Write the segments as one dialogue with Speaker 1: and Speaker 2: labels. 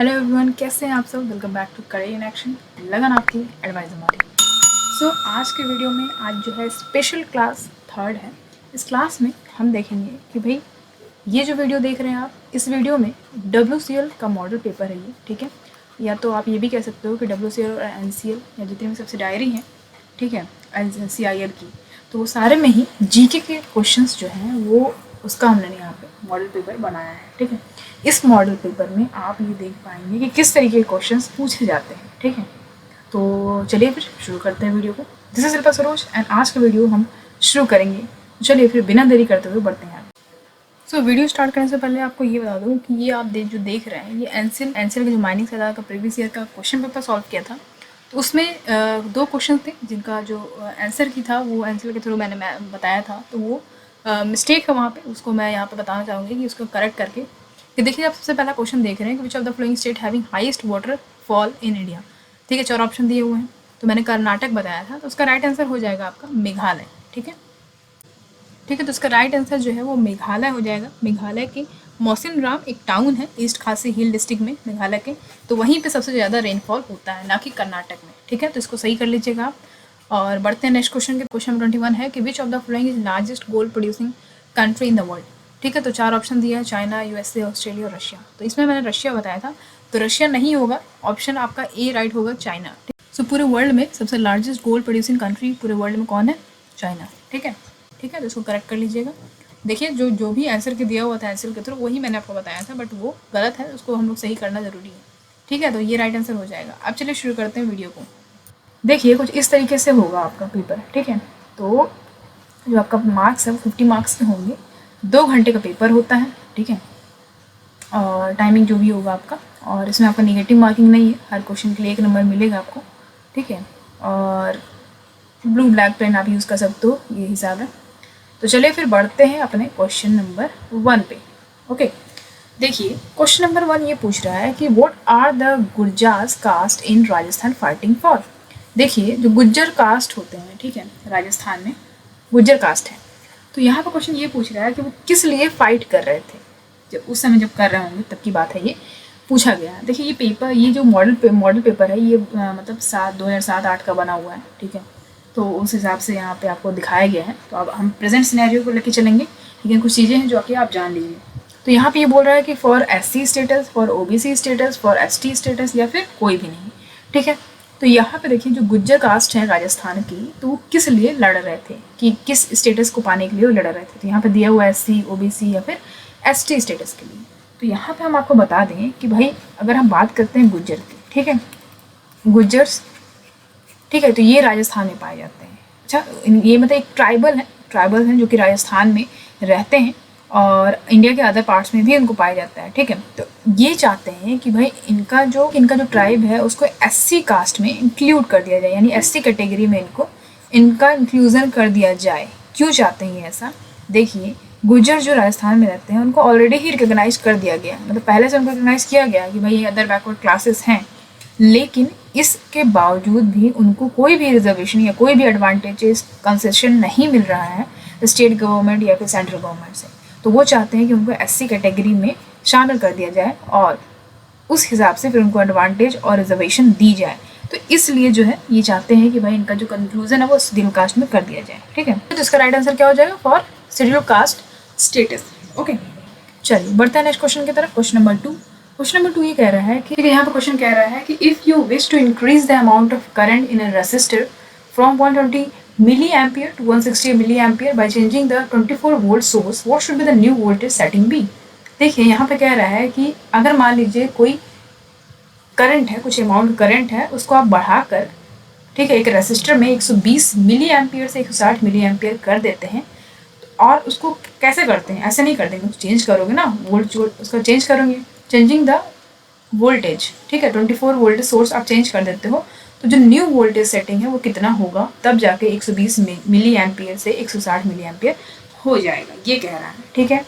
Speaker 1: Hello everyone, कैसे हैं आप सब। Welcome back to career in action, लगन आपकी एडवाइस हमारी। आज के वीडियो में आज जो है स्पेशल क्लास थर्ड है। इस क्लास में हम देखेंगे कि भाई ये जो वीडियो देख रहे हैं आप, इस वीडियो में WCL का मॉडल पेपर है ये, ठीक है। या तो आप ये भी कह सकते हो कि WCL और NCL या जितनी भी सबसे डायरी हैं, ठीक है, CIL की, तो वो सारे में ही GK के क्वेश्चंस जो हैं वो उसका हमने यहाँ पे मॉडल पेपर बनाया है, ठीक है। इस मॉडल पेपर में आप ये देख पाएंगे कि किस तरीके के क्वेश्चंस पूछे जाते हैं, ठीक है। तो चलिए फिर शुरू करते हैं वीडियो को। This is Shilpa Saroj and आज का वीडियो हम शुरू करेंगे। चलिए फिर बिना देरी करते हुए बढ़ते हैं। वीडियो स्टार्ट करने से पहले आपको ये बता दूं कि ये आप जो देख रहे हैं ये एनसीएल का जो माइनिंग सदा का प्रीवियस ईयर का क्वेश्चन पेपर सॉल्व किया था। तो उसमें दो क्वेश्चन थे जिनका जो आंसर की था वो एनसीएल के थ्रू मैंने बताया था। तो वो मिस्टेक है वहाँ पे, उसको मैं यहाँ पे बताना चाहूँगी कि उसको करेक्ट करके कि देखिए आप सबसे पहला क्वेश्चन देख रहे हैं कि which of the flowing state having highest water fall in India, ठीक है। 4 ऑप्शन दिए हुए हैं, तो मैंने कर्नाटक बताया था, तो उसका राइट आंसर हो जाएगा आपका मेघालय, ठीक है। ठीक है, तो इसका राइट आंसर जो है वो मेघालय हो जाएगा। मेघालय के मौसिनराम एक टाउन है ईस्ट खासी हिल डिस्ट्रिक्ट में मेघालय के, तो वहीं पे सबसे ज़्यादा रेनफॉल होता है, ना कि कर्नाटक में, ठीक है। तो इसको सही कर लीजिएगा आप। और बढ़ते हैं नेक्स्ट क्वेश्चन के। क्वेश्चन 21 है कि which of the following is largest gold producing country in the world, ठीक है। तो 4 ऑप्शन दिया है, चाइना, USA, ऑस्ट्रेलिया और रशिया। तो इसमें मैंने रशिया बताया था, तो रशिया नहीं होगा, ऑप्शन आपका ए राइट होगा, चाइना। सो पूरे वर्ल्ड में सबसे लार्जेस्ट गोल्ड प्रोड्यूसिंग कंट्री पूरे वर्ल्ड में कौन है? चाइना, ठीक है। ठीक है, तो इसको करेक्ट कर लीजिएगा। देखिए जो भी आंसर के दिया हुआ था आंसर के थ्रू वही मैंने आपको बताया था, बट वो गलत है, उसको हम लोग सही करना ज़रूरी है, ठीक है। तो ये राइट आंसर हो जाएगा। अब चलिए शुरू करते हैं वीडियो को। देखिए कुछ इस तरीके से होगा आपका पेपर, ठीक है। तो जो आपका मार्क्स है वो 50 मार्क्स के होंगे। 2 घंटे का पेपर होता है, ठीक है। और टाइमिंग जो भी होगा आपका, और इसमें आपका निगेटिव मार्किंग नहीं है, हर क्वेश्चन के लिए 1 नंबर मिलेगा आपको, ठीक है। और ब्लू ब्लैक पेन आप यूज़ कर सकते हो, ये हिसाब है। तो चलिए फिर बढ़ते हैं अपने क्वेश्चन नंबर 1 पे। ओके, देखिए क्वेश्चन नंबर 1 ये पूछ रहा है कि what are the Gurjars caste in Rajasthan fighting for. देखिए जो गुज्जर कास्ट होते हैं, ठीक है, राजस्थान में गुज्जर कास्ट है। तो यहाँ पर क्वेश्चन ये पूछ रहा है कि वो किस लिए फाइट कर रहे थे, जब उस समय जब कर रहे होंगे तब की बात है, ये पूछा गया है। देखिए ये पेपर, ये जो मॉडल पेपर है ये मतलब 2007-8 का बना हुआ है, ठीक है। तो उस हिसाब से यहाँ पे आपको दिखाया गया है। तो अब हम प्रेजेंट सिनेरियो को लेके चलेंगे, लेकिन कुछ चीज़ें हैं जो कि आप जान लीजिए। तो यहाँ पे ये बोल रहा है कि for SC status, for OBC status, for ST status, या फिर कोई भी नहीं, ठीक है। तो यहाँ पे देखिए जो गुज्जर कास्ट है राजस्थान की, तो वो किस लिए लड़ रहे थे, कि किस स्टेटस को पाने के लिए वो लड़ रहे थे। तो यहाँ पे दिया हुआ SC, OBC या फिर ST स्टेटस के लिए। तो यहाँ पे हम आपको बता दें कि भाई अगर हम बात करते हैं गुज्जर की, ठीक है, गुज्जर्स, ठीक है, तो ये राजस्थान में पाए जाते हैं। अच्छा, ये मतलब एक ट्राइबल हैं जो कि राजस्थान में रहते हैं और इंडिया के अदर पार्ट्स में भी इनको पाया जाता है, ठीक है। तो ये चाहते हैं कि भाई इनका जो ट्राइब है उसको SC कास्ट में इंक्लूड कर दिया जाए, यानी SC कैटेगरी में इनका इंक्लूजन कर दिया जाए। क्यों चाहते हैं ये ऐसा? देखिए गुज्जर जो राजस्थान में रहते हैं उनको ऑलरेडी ही रिकॉग्नाइज कर दिया गया, मतलब पहले से उनको रिकॉग्नाइज किया गया कि भाई ये अदर बैकवर्ड क्लासेस हैं, लेकिन इसके बावजूद भी उनको कोई भी रिजर्वेशन या कोई भी एडवांटेजेस कंसेशन नहीं मिल रहा है स्टेट गवर्नमेंट या फिर सेंट्रल गवर्नमेंट से। तो वो चाहते हैं कि उनको SC कैटेगरी में शामिल कर दिया जाए और उस हिसाब से फिर उनको एडवांटेज और रिजर्वेशन दी जाए। तो इसलिए जो है ये चाहते हैं कि भाई इनका जो कंक्लूजन है वो शेड्यूल कास्ट में कर दिया जाए, ठीक है। तो इसका राइट आंसर क्या हो जाएगा? For schedule caste status. Okay, चलिए बढ़ते हैं नेक्स्ट क्वेश्चन की तरफ। क्वेश्चन नंबर 2 ये कह रहा है कि यहाँ पर क्वेश्चन कह रहा है कि if you wish to increase the amount of current in a resistor from 120 milli ampere to 160 milli ampere by changing the 24 volt source, what should be the new voltage setting be. देखिए यहाँ पे कह रहा है कि अगर मान लीजिए कोई करंट है, कुछ अमाउंट करंट है, उसको आप बढ़ाकर, ठीक है, एक रेसिस्टर में 120 मिली एम्पियर से 160 मिली एम्पियर कर देते हैं। और उसको कैसे करते हैं? ऐसे नहीं कर देंगे, चेंज करोगे ना वोल्ट, उसका चेंज करोगे, चेंजिंग द वोल्टेज, ठीक है, 24 वोल्टेज सोर्स आप चेंज कर देते हो, तो जो न्यू वोल्टेज सेटिंग है वो कितना होगा, तब जाके 120 मिली एम्पियर से 160 मिली एम्पियर हो जाएगा, ये कह रहा है, ठीक है।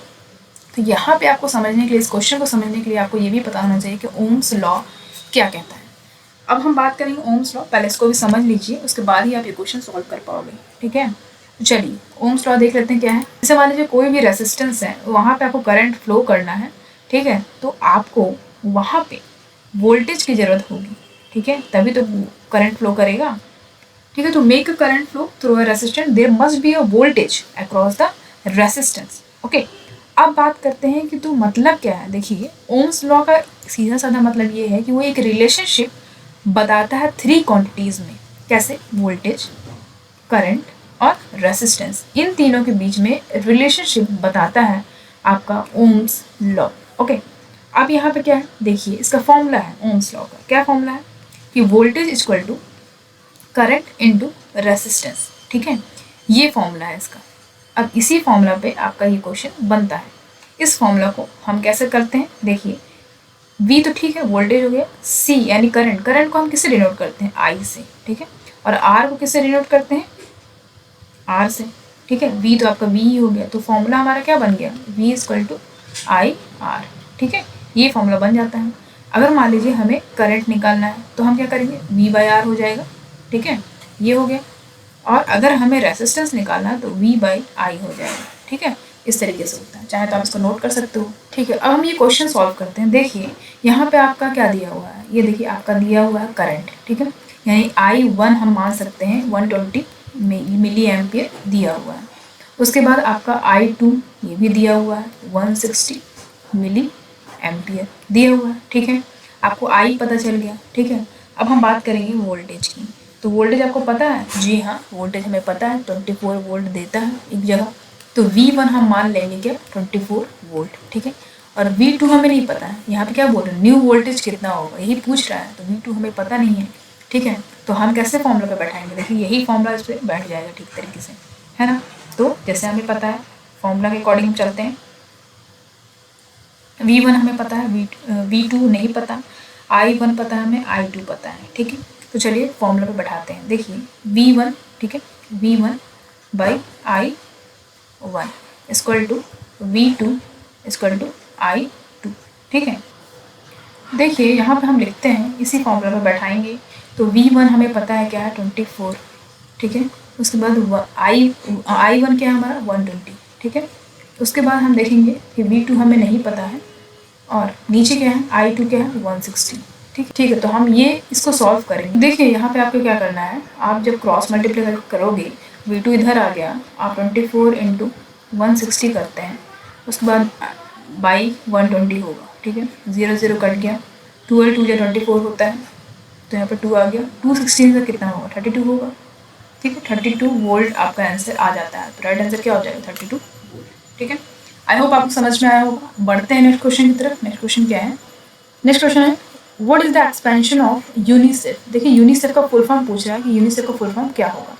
Speaker 1: तो यहाँ पे आपको समझने के लिए, इस क्वेश्चन को समझने के लिए आपको ये भी पता होना चाहिए कि ओम्स लॉ क्या कहता है। अब हम बात करेंगे ओम्स लॉ, पहले इसको भी समझ लीजिए, उसके बाद ही आप ये क्वेश्चन सॉल्व कर पाओगे, ठीक है। चलिए ओम्स लॉ देख लेते हैं क्या है। जैसे मान लीजिए कोई भी रेजिस्टेंस है, वहाँ पे आपको करंट फ्लो करना है, ठीक है, तो आपको वहाँ पे वोल्टेज की ज़रूरत होगी, ठीक है, तभी तो करंट फ्लो करेगा, ठीक है। तो make a current flow through a resistance there must be a voltage across the resistance, okay. अब बात करते हैं कि तो मतलब क्या है। देखिए ओम्स लॉ का सीधा साधा मतलब ये है कि वो एक रिलेशनशिप बताता है थ्री क्वांटिटीज़ में। कैसे? वोल्टेज, करंट और रेसिस्टेंस, इन तीनों के बीच में रिलेशनशिप बताता है आपका ओम्स लॉ, ओके। अब यहाँ पे क्या है, देखिए इसका फॉर्मूला है ओम्स लॉ का। क्या फॉर्मूला है कि voltage equal to current into resistance, ठीक है, ये फॉर्मूला है इसका। अब इसी फॉर्मूला पे आपका ये क्वेश्चन बनता है। इस फॉर्मूला को हम कैसे करते हैं, देखिए V तो ठीक है, वोल्टेज हो गया, C यानी करंट, करंट को हम किससे डिनोट करते हैं, I से, ठीक है, और R को किससे डिनोट करते हैं, R से, ठीक है। V तो आपका V ही हो गया, तो फॉर्मूला हमारा क्या बन गया, V equal to I R, ठीक है, ये फॉर्मूला बन जाता है। अगर मान लीजिए हमें करंट निकालना है तो हम क्या करेंगे, V बाई आर हो जाएगा, ठीक है, ये हो गया। और अगर हमें रेसिस्टेंस निकालना है तो V बाई आई हो जाएगा, ठीक है। इस तरीके से होता है, चाहे तो आप इसको नोट कर सकते हो, ठीक है। अब हम ये क्वेश्चन सॉल्व करते हैं। देखिए यहाँ पे आपका क्या दिया हुआ है, ये देखिए आपका दिया हुआ है करंट, ठीक है, यानी I1 हम मान सकते हैं 120 मिली एम्पियर दिया हुआ है। उसके बाद आपका I2 ये भी दिया हुआ है 160 मिली एम्पियर दिया हुआ है, ठीक है। आपको I पता चल गया, ठीक है। अब हम बात करेंगे वोल्टेज की। तो वोल्टेज आपको पता है, जी हाँ, वोल्टेज हमें पता है 24 वोल्ट देता है एक जगह। तो V1 हम मान लेंगे क्या, 24 वोल्ट, ठीक है। और V2 हमें नहीं पता है, यहाँ पे क्या बोल रहे हैं, न्यू वोल्टेज कितना होगा यही पूछ रहा है, तो V2 हमें पता नहीं है, ठीक है। तो हम कैसे फॉर्मूला पे बैठाएंगे, देखिए यही फॉर्मूला इस पर बैठ जाएगा ठीक तरीके से, है ना। तो जैसे हमें पता है फॉर्मूला के अकॉर्डिंग हम चलते हैं। V1 हमें पता है, V2 नहीं पता, I1 पता है हमें, I2 पता है, ठीक है। तो चलिए फॉर्मूला पे बैठाते हैं। देखिए V1, ठीक है, V1 by I1 equal to V2 equal to I2, ठीक है। देखिए यहाँ पे हम लिखते हैं, इसी फॉर्मूला पे बैठाएंगे। तो V1 हमें पता है क्या है, 24, ठीक है। उसके बाद I1 क्या है हमारा 120, ठीक है। उसके बाद हम देखेंगे कि V2 हमें नहीं पता है, और नीचे क्या है I2 क्या है 160, ठीक है। तो हम ये इसको सॉल्व करेंगे। देखिए यहाँ पे आपको क्या करना है, आप जब क्रॉस मल्टीप्लाई करोगे, V2 इधर आ गया, आप 24 इंटू 160 करते हैं, उसके बाद बाई 120 होगा, ठीक है, 0 0 कट गया, 12 2 या 24 होता है, तो यहाँ पर 2 आ गया, 216 से कितना होगा, 32 होगा, ठीक है। 32 वोल्ट आपका आंसर आ जाता है। तो राइट आंसर क्या हो जाएगा, 32 वोल्ट, ठीक है। आई होप आपको समझ में आया होगा। बढ़ते हैं नेक्स्ट क्वेश्चन की तरफ। नेक्स्ट क्वेश्चन क्या है, नेक्स्ट क्वेश्चन है what is the expansion of UNICEF. देखिए यूनिसेफ का फुल फॉर्म पूछ रहा है कि यूनिसेफ का फुल फॉर्म क्या होगा,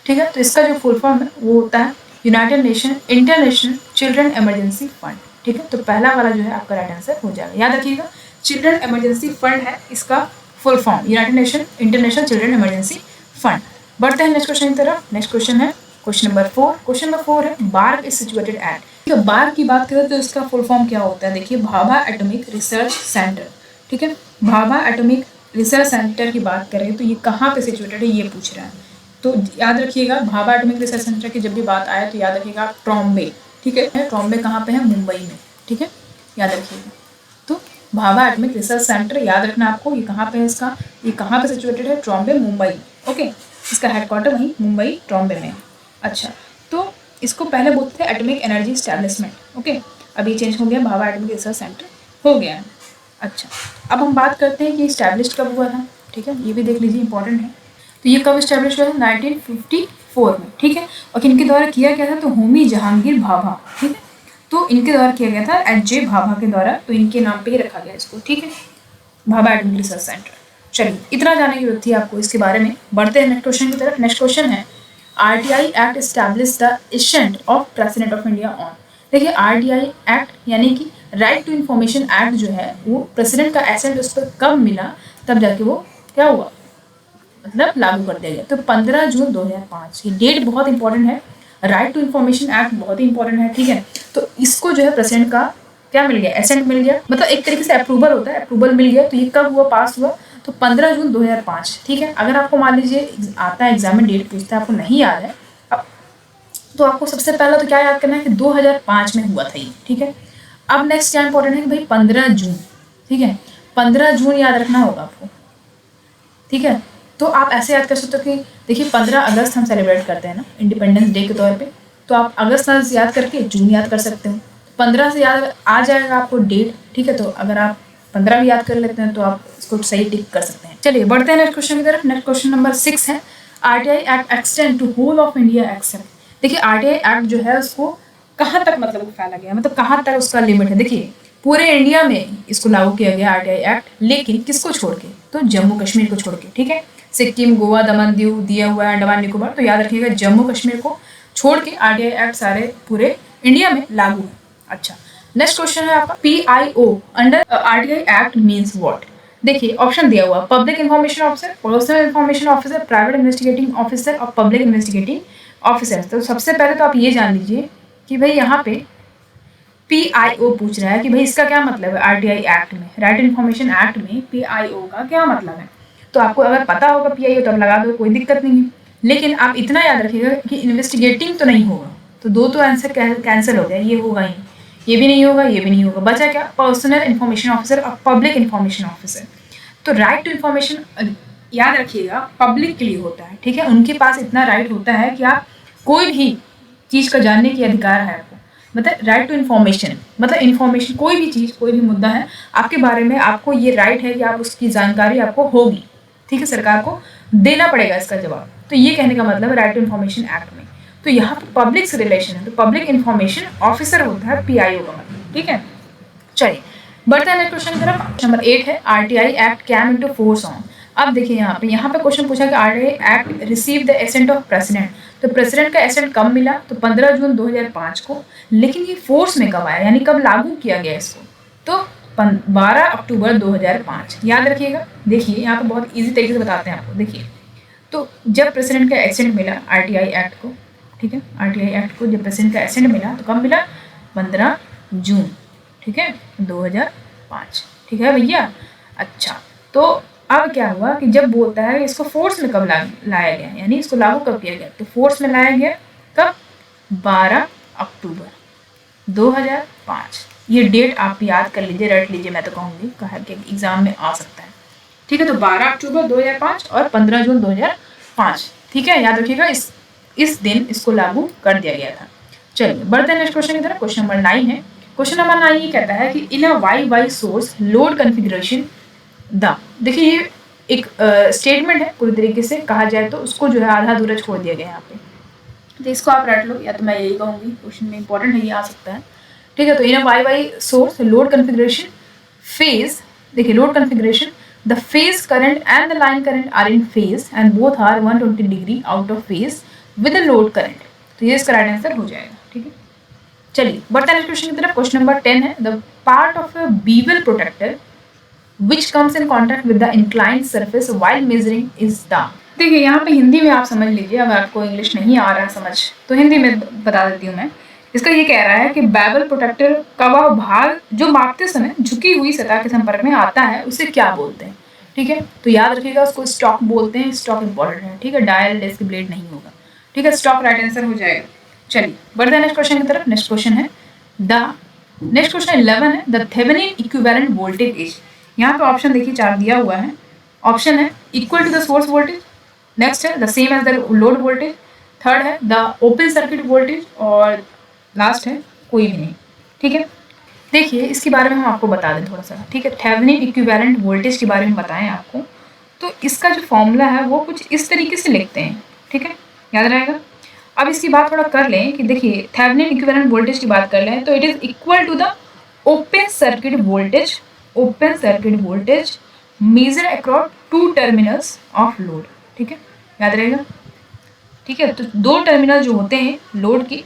Speaker 1: ठीक है। तो इसका जो फुल फॉर्म है वो होता है United nation international children emergency fund, ठीक है। तो पहला वाला जो है आपका राइट आंसर हो जाएगा। याद रखिएगा चिल्ड्रन इमरजेंसी फंड है इसका full form, United nation international children emergency fund. बढ़ते हैं नेक्स्ट क्वेश्चन की तरफ। नेक्स्ट क्वेश्चन है क्वेश्चन नंबर 4। क्वेश्चन नंबर 4 है बार्क इज सिचुएटेड एट, ठीक है। बार्क की बात करें तो इसका फुल फॉर्म क्या होता है, देखिए भाभा एटॉमिक रिसर्च सेंटर, ठीक है। भाभा एटॉमिक रिसर्च सेंटर की बात करें तो ये कहाँ पे सिचुएटेड है ये पूछ रहा है। तो याद रखिएगा भाभा एटॉमिक रिसर्च सेंटर की जब भी बात आए तो याद रखिएगा ट्रॉम्बे, ठीक है। ट्रॉम्बे कहाँ पे है, मुंबई में, ठीक है, याद रखिएगा। तो भाभा एटॉमिक रिसर्च सेंटर याद रखना आपको, ये कहाँ पे है, इसका ये कहाँ पे सिचुएटेड है, ट्रॉम्बे मुंबई, ओके। इसका हेडक्वार्टर वहीं मुंबई ट्रॉम्बे में। अच्छा, तो इसको पहले बोलते थे एटॉमिक एनर्जी स्टैब्लिशमेंट, ओके। अभी चेंज हो गया, भाभा एटॉमिक रिसर्च सेंटर हो गया है। अच्छा, अब हम बात करते हैं कि स्टैब्लिश कब हुआ था, ठीक है, ये भी देख लीजिए इंपॉर्टेंट है। तो ये कब स्टैब्लिश हुआ था, 1954 में, ठीक है। और किनके द्वारा किया गया था, तो होमी जहांगीर भाभा, ठीक है। तो इनके द्वारा किया गया था, एच.जे. भाभा के द्वारा, तो इनके नाम पे ही रखा गया इसको, ठीक है, भाभा एटॉमिक रिसर्च सेंटर। चलिए इतना जानने की जरूरत थी आपको इसके बारे में। बढ़ते हैं नेक्स्ट क्वेश्चन की तरफ। नेक्स्ट क्वेश्चन है RTI act establish the assent of president of India on. देखिए आरटीआई एक्ट यानी कि राइट टू इन्फॉर्मेशन एक्ट जो है वो प्रेसिडेंट का एसेंट उस पर कब मिला, तब जाके वो क्या हुआ, मतलब लागू कर दिया गया। तो 15 जून 2005, ये डेट बहुत इंपॉर्टेंट है। राइट टू इन्फॉर्मेशन एक्ट बहुत ही इंपॉर्टेंट है, ठीक है। तो इसको जो है प्रेसिडेंट का क्या मिल गया, एसेंट मिल गया, मतलब एक तरीके से अप्रूवल होता है, अप्रूवल मिल गया। तो ये कब हुआ, पास हुआ, तो 15 जून 2005, ठीक है। अगर आपको मान लीजिए आता है एग्जाम में डेट पूछता है, आपको नहीं याद है तो आपको सबसे पहला तो क्या याद करना है कि 2005 में हुआ था ये, ठीक है। अब नेक्स्ट क्या इंपॉर्टेंट है कि भाई 15 जून, ठीक है, 15 जून याद रखना होगा आपको, ठीक है। तो आप ऐसे याद कर सकते हो कि देखिए 15 अगस्त हम सेलिब्रेट करते हैं ना इंडिपेंडेंस डे के तौर पे, तो आप अगस्त याद करके जून याद कर सकते हो। 15 से याद आ जाएगा आपको डेट, ठीक है। तो अगर आप 15 भी याद कर लेते हैं तो आप इसको सही टिक कर सकते हैं। चलिए बढ़ते हैं नेक्स्ट क्वेश्चन की तरफ। नेक्स्ट क्वेश्चन नंबर 6 है, RTI act extend to whole of India except. देखिए आरटीआई एक्ट जो है उसको कहाँ तक मतलब फैला गया, मतलब कहाँ तक उसका लिमिट है। देखिए पूरे इंडिया में इसको लागू किया गया आरटीआई एक्ट, लेकिन किसको छोड़ के, तो जम्मू कश्मीर को छोड़ के, ठीक है। सिक्किम, गोवा, दमन दीव दिया हुआ है, अंडमान निकोबार, तो याद रखिएगा जम्मू कश्मीर को छोड़ के आरटीआई एक्ट सारे पूरे इंडिया में लागू है। अच्छा, नेक्स्ट क्वेश्चन है आपका, PIO under RTI act means what. देखिए ऑप्शन दिया हुआ, public information officer, personal information officer, private investigating officer और पब्लिक इन्वेस्टिगेटिंग ऑफिसर। तो सबसे पहले तो आप ये जान लीजिए कि भाई यहाँ पे पीआईओ पूछ रहा है कि भाई इसका क्या मतलब है आरटीआई एक्ट में, राइट इन्फॉर्मेशन एक्ट में पीआईओ का क्या मतलब है। तो आपको अगर पता होगा पीआईओ तो आप लगा दो, कोई दिक्कत नहीं है। लेकिन आप इतना याद रखिएगा कि इन्वेस्टिगेटिंग तो नहीं होगा, तो दो तो आंसर कैंसिल हो गया, ये होगा ही, ये भी नहीं होगा, ये भी नहीं होगा, बचा क्या, पर्सनल इन्फॉर्मेशन ऑफिसर और पब्लिक इन्फॉर्मेशन ऑफिसर। तो राइट टू इन्फॉर्मेशन याद रखिएगा पब्लिक के लिए होता है, ठीक है। उनके पास इतना राइट होता है कि आप कोई भी चीज़ का जानने की अधिकार है आपको, मतलब राइट टू इन्फॉर्मेशन, मतलब इन्फॉर्मेशन, कोई भी चीज़, कोई भी मुद्दा है आपके बारे में, आपको ये राइट है कि आप उसकी जानकारी आपको होगी, ठीक है। सरकार को देना पड़ेगा इसका जवाब। तो ये कहने का मतलब राइट टू इन्फॉर्मेशन एक्ट में। तो यहाँ पर पब्लिक से रिलेशन है, तो पब्लिक इन्फॉर्मेशन ऑफिसर होता है पीआईओ का मतलब, ठीक है। चलिए बढ़ते हैं नेक्स्ट क्वेश्चन की तरफ। नंबर 8 है, RTI act came into force on. अब देखिए यहाँ पे क्वेश्चन पूछा कि RTI act receive the assent of president. तो प्रेसिडेंट का एसेंट कब मिला, तो 15 जून 2005 को। लेकिन ये फोर्स में कब आया, यानी कब लागू किया गया इसको, तो 12 अक्टूबर 2005। याद रखिएगा। देखिए यहाँ पे बहुत ईजी तरीके से बताते हैं आपको। देखिए तो जब प्रेसिडेंट का एसेंट मिला आरटीआई एक्ट को, ठीक है, आरटीआई एक्ट को जब प्रेसिडेंट का एसेंट मिला तो कब मिला, 15 जून, ठीक है, 2005, ठीक है भैया। अच्छा, तो अब क्या हुआ कि जब बोलता है इसको फोर्स में कब लाया गया, यानी इसको लागू कब किया गया, तो फोर्स में लाया गया कब, 12 अक्टूबर 2005। ये डेट आप याद कर लीजिए, रट लीजिए, मैं तो कहूँगी, कहा कि एग्जाम में आ सकता है, ठीक है। तो 12 अक्टूबर 2005 और 15 जून 2005, ठीक है, याद रखिएगा, इस दिन इसको लागू कर दिया गया था। चलिए बढ़ते हैं नेक्स्ट क्वेश्चन की तरफ। क्वेश्चन नंबर 9 है। क्वेश्चन नंबर 9 ये कहता है कि in a Y Y source load configuration the. देखिए ये एक स्टेटमेंट है, पूरी तरीके से कहा जाए तो उसको जो है आधा अधूरा छोड़ दिया गया यहाँ पे, तो इसको आप रट लो, या तो मैं यही कहूँगी, क्वेश्चन में इंपॉर्टेंट है, ये आ सकता है, ठीक है। तो in a Y Y source load configuration phase, देखिए load configuration, the phase current and the line current are in phase and both are 120 degree out of phase with the load current. तो ये इसका right answer हो जाएगा, ठीक है। चलिए बढ़ते हैं क्वेश्चन की तरफ। क्वेश्चन नंबर 10 है, the part of a bevel protractor which comes in contact with the inclined surface while measuring is the. देखिए यहाँ पे हिंदी में आप समझ लीजिए, अगर आपको इंग्लिश नहीं आ रहा है समझ तो हिंदी में बता देती हूँ मैं। इसका ये कह रहा है कि बेवल प्रोटेक्टर का वह भाग जो मापते समय झुकी हुई सतह के संपर्क में आता है उसे क्या बोलते हैं, ठीक है। तो याद रखिएगा उसको स्टॉक बोलते हैं, स्टॉक इंपॉर्टेंट है, ठीक है, डायल डेस्क ब्लेड नहीं होगा, ठीक है, स्टॉक राइट आंसर हो जाएगा। चलिए बढ़ते हैं नेक्स्ट क्वेश्चन की तरफ। नेक्स्ट क्वेश्चन है नेक्स्ट क्वेश्चन 11 है, the Thevenin equivalent voltage is. यहाँ पे ऑप्शन देखिए 4 दिया हुआ है। ऑप्शन है equal to the source voltage, next है the same as the load voltage, third है द ओपन सर्किट वोल्टेज, और लास्ट है कोई भी नहीं, ठीक है। देखिए इसके बारे में हम आपको बता दें थोड़ा सा, ठीक है, थेवेनिन इक्विवेलेंट वोल्टेज के बारे में बताएं आपको। तो इसका जो फॉर्मूला है वो कुछ इस तरीके से लिखते हैं, ठीक है, याद रहेगा। अब इसकी बात थोड़ा कर लें कि देखिए थेवेनिन इक्विवेलेंट वोल्टेज की बात कर लें तो it is equal to the open circuit voltage, open circuit voltage measure across 2 terminals of load, ठीक है, याद रहेगा, ठीक है। तो 2 टर्मिनल जो होते हैं लोड की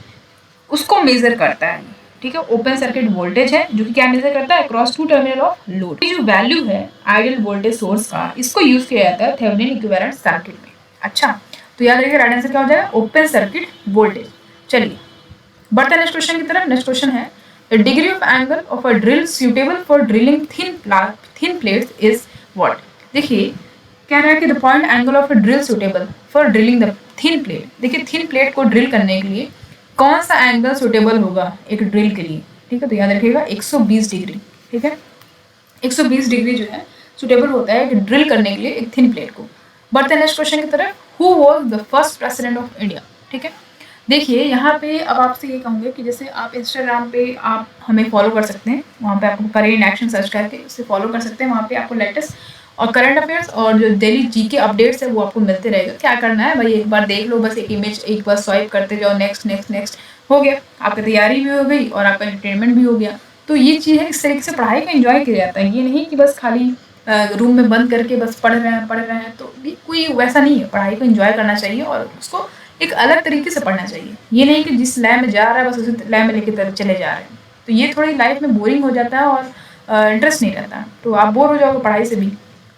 Speaker 1: उसको मेजर करता है, ठीक है। ओपन सर्किट वोल्टेज है जो कि क्या मेजर करता है, अक्रॉस 2 टर्मिनल ऑफ लोड। ये जो वैल्यू है आइडियल वोल्टेज सोर्स का, इसको यूज किया जाता है थेवेनिन इक्विवेलेंट सर्किट में। अच्छा, तो याद रखिएगा राइट आंसर क्या हो जाएगा, ओपन सर्किट वोल्टेज। चलिए बढ़ते हैं नेक्स्ट क्वेश्चन की तरफ। नेक्स्ट क्वेश्चन है, the degree of angle of a drill suitable for drilling thin plates is what. देखिए कह रहा है कि the point angle of a drill suitable for drilling the thin plate. देखिए थिन प्लेट को ड्रिल करने के लिए कौन सा एंगल सुटेबल होगा एक ड्रिल के लिए, ठीक है। तो याद रखिएगा 120 डिग्री, ठीक है। 120 डिग्री जो है सुटेबल होता है कि ड्रिल करने के लिए एक थिन प्लेट को। बढ़ते हैं नेक्स्ट क्वेश्चन की तरफ। Who was the first president of India? ठीक है, देखिए यहाँ पे अब आपसे ये कहूँगे कि जैसे आप इंस्टाग्राम पे आप हमें फॉलो कर सकते हैं, वहाँ पे आपको करेंट एक्शन सर्च करके उससे फॉलो कर सकते हैं। वहाँ पे आपको लेटेस्ट और करंट अफेयर्स और जो डेली जीके अपडेट्स है वो आपको मिलते रहेगा। क्या करना है भाई, एक बार देख लो, बस एक इमेज एक बार स्वाइप करते जाओ, नेक्स्ट नेक्स्ट नेक्स्ट, हो गया, आपकी तैयारी भी हो गई और आपका एंटरटेनमेंट भी हो गया। तो ये चीज़ है, इस तरीके से पढ़ाई का एंजॉय किया जाता है। ये नहीं कि बस खाली रूम में बंद करके बस पढ़ रहे हैं, तो कोई वैसा नहीं है। पढ़ाई को एंजॉय करना चाहिए और उसको एक अलग तरीके से पढ़ना चाहिए। ये नहीं कि जिस लाइन में जा रहा है बस उसी लाइन में लेके चले जा रहे हैं, तो ये थोड़ी लाइफ में बोरिंग हो जाता है और इंटरेस्ट नहीं रहता है, तो आप बोर हो जाओगे पढ़ाई से भी।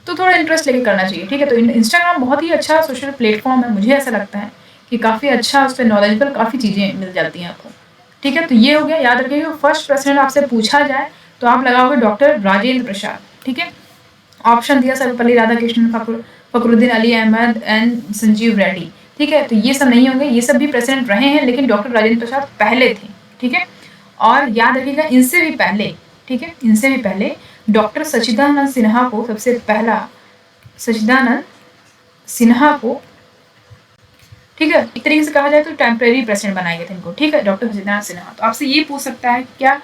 Speaker 1: तो थोड़ा इंटरेस्ट लेके करना चाहिए, ठीक है। तो इंस्टाग्राम बहुत ही अच्छा सोशल प्लेटफॉर्म है, मुझे ऐसा लगता है कि काफ़ी अच्छा, उस पर नॉलेजेबल काफ़ी चीज़ें मिल जाती हैं आपको, ठीक है। तो ये हो गया, याद रखिएगा फर्स्ट प्रेसिडेंट आपसे पूछा जाए तो आप लगाओगे डॉक्टर राजेंद्र प्रसाद, ठीक है। ऑप्शन दिया सर्वपल्ली राधाकृष्णन, फखरुद्दीन अली अहमद एंड संजीव रेड्डी, ठीक है। तो ये सब नहीं होंगे, ये सब भी प्रेसिडेंट रहे हैं, लेकिन डॉक्टर राजेंद्र प्रसाद पहले थे, ठीक है। और याद रखिएगा इनसे भी पहले, ठीक है, इनसे भी पहले डॉक्टर सच्चिदानंद सिन्हा को सबसे पहला, सच्चिदानंद सिन्हा को, ठीक है, एक तरीके से कहा जाए तो टेम्परेरी प्रेसिडेंट बनाए गए थे इनको, ठीक है, डॉक्टर सच्चिदानंद सिन्हा। तो आपसे ये पूछ सकता है क्या